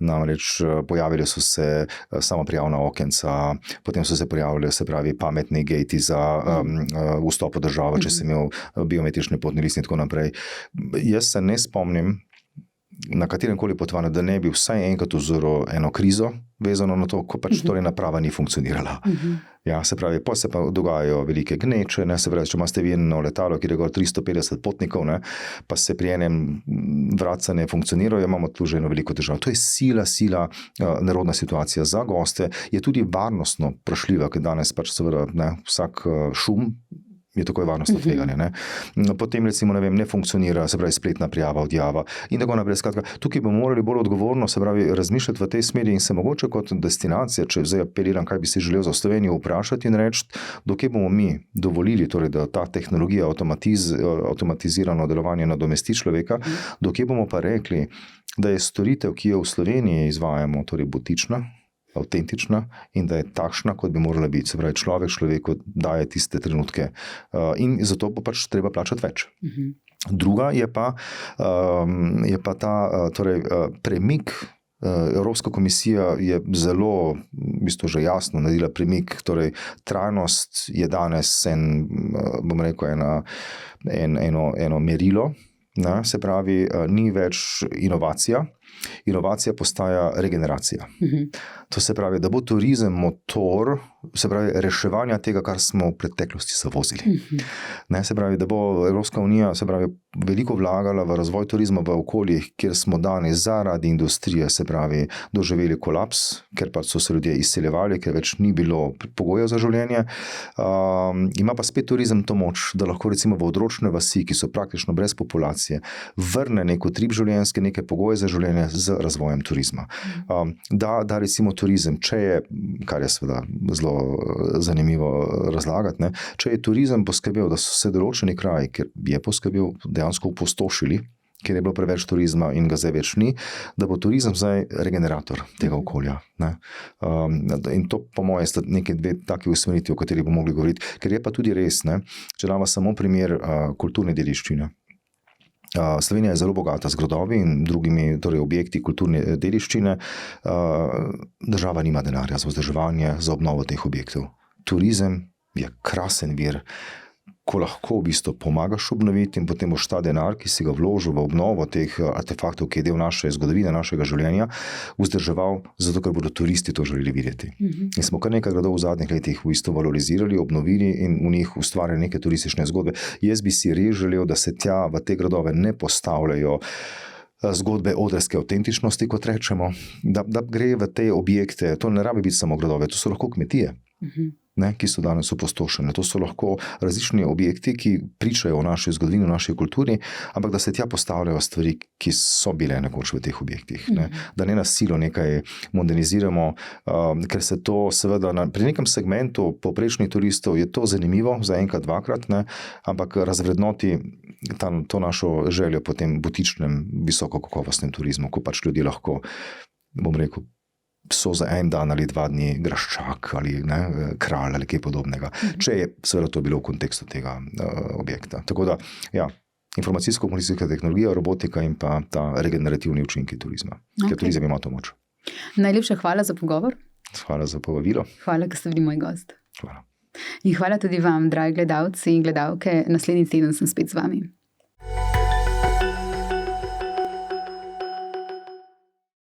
Namreč pojavili so se samoprijavna okenca, potem so se pojavili, se pravi, pametni gati za vstop v državo, če si imel biometrični potni list in tako naprej. Jaz se ne spomnim, na katerem koli potovanju, da ne bi vsaj enkrat ozrl eno krizo, vezano na to, ko pač torej naprava ni funkcionirala. Ja, se pravi, pa se pa dogajajo velike gneče, ne, se pravi, če imate vi eno letalo, kjer je gor 350 potnikov, ne, pa se pri enem vratca ne funkcionirajo, imamo tu že eno veliko težavo. To je sila nerodna situacija za goste, je tudi varnostno vprašljiva, ker danes pač seveda vsak šum je takoj varnostno tveganje. Ne. Potem recimo, ne vem, ne funkcionira, se pravi, spletna prijava, odjava in tako naprej. Skratka, tukaj bomo morali bolj odgovorno, se pravi, razmišljati v tej smeri in se mogoče kot destinacija, če zdaj apeliram, kaj bi si želel za Slovenijo vprašati in reči, dokaj bomo mi dovolili, torej, da ta tehnologija avtomatizirano delovanje nadomesti človeka, dokaj bomo pa rekli, da je storitev, ki jo v Sloveniji izvajamo, torej butična, avtentična in da je takšna, kot bi morala biti. Se pravi, človeku daje tiste trenutke in zato pa pač treba plačati več. Druga je pa ta torej, premik. Evropska komisija je zelo, v bistvu že jasno naredila premik, torej trajnost je danes eno merilo, ne, se pravi, ni več inovacija. Inovacija postaja regeneracija. To se pravi, da bo turizem motor, se pravi, reševanja tega, kar smo v preteklosti zavozili. Ne, se pravi, da bo Evropska unija, se pravi, veliko vlagala v razvoj turizma v okoljih, kjer smo danes zaradi industrije, se pravi, doživeli kolaps, ker pa so se ljudje izseljevali, ker več ni bilo pogojev za življenje. Ima pa spet turizem to moč, da lahko recimo v odročne vasi, ki so praktično brez populacije, vrne neko trip življenjske, neke pogoje za življenje z razvojem turizma. Da recimo turizem, če je, kar je seveda zelo zanimivo razlagati, ne, če je turizem poskrbel, da so se določeni kraji, ker je poskrbel, dejansko opustošili, ker je bilo preveč turizma in ga zdaj več ni, da bo turizem zdaj regenerator tega okolja. Ne. In to po moje sta nekaj dve taki usmeritvi, o kateri bomo mogli govoriti, ker je pa tudi res, ne, če damo samo primer kulturne dediščine. Slovenija je zelo bogata z gradovi in drugimi torej, objekti kulturne dediščine. Država nima denarja za vzdrževanje, za obnovo teh objektov. Turizem je krasen vir, ko lahko v bistvu pomagaš obnoviti in potem boš ta denar, ki si ga vložil v obnovo teh artefaktov, ki je del naše zgodovine, našega življenja, vzdrževal, zato ker bodo turisti to želeli videti. In smo kar nekaj gradov v zadnjih letih v bistvu valorizirali, obnovili in v njih ustvarjali neke turistične zgodbe. Jaz bi si res želel, da se tja v te gradove ne postavljajo zgodbe odrske avtentičnosti, kot rečemo, da gre v te objekte, to ne rabi biti samo gradove, to so lahko kmetije. Ne, ki so danes opustošene. To so lahko različni objekti, ki pričajo o naši zgodovini, o naši kulturi, ampak da se tja postavljajo stvari, ki so bile nekoč v teh objektih. Ne. Da ne na silo nekaj moderniziramo, ker se to seveda pri nekem segmentu povprečnih turistov je to zanimivo, za enkrat, dvakrat, ne, ampak razvrednoti to našo željo po tem butičnem, visokokakovostnem turizmu, ko pač ljudje lahko, bom rekel, so za en dan ali 2 dni graščak ali kralj ali kaj podobnega, če je seveda to bilo v kontekstu tega objekta. Tako da, ja, informacijsko-komunikacijska tehnologija, robotika in pa ta regenerativni učinki turizma. Ker turizem ima to moč. Najlepša hvala za pogovor. Hvala za povabilo. Hvala, ker ste bili moj gost. Hvala. In hvala tudi vam, dragi gledalci in gledalke. Naslednji teden sem spet z vami.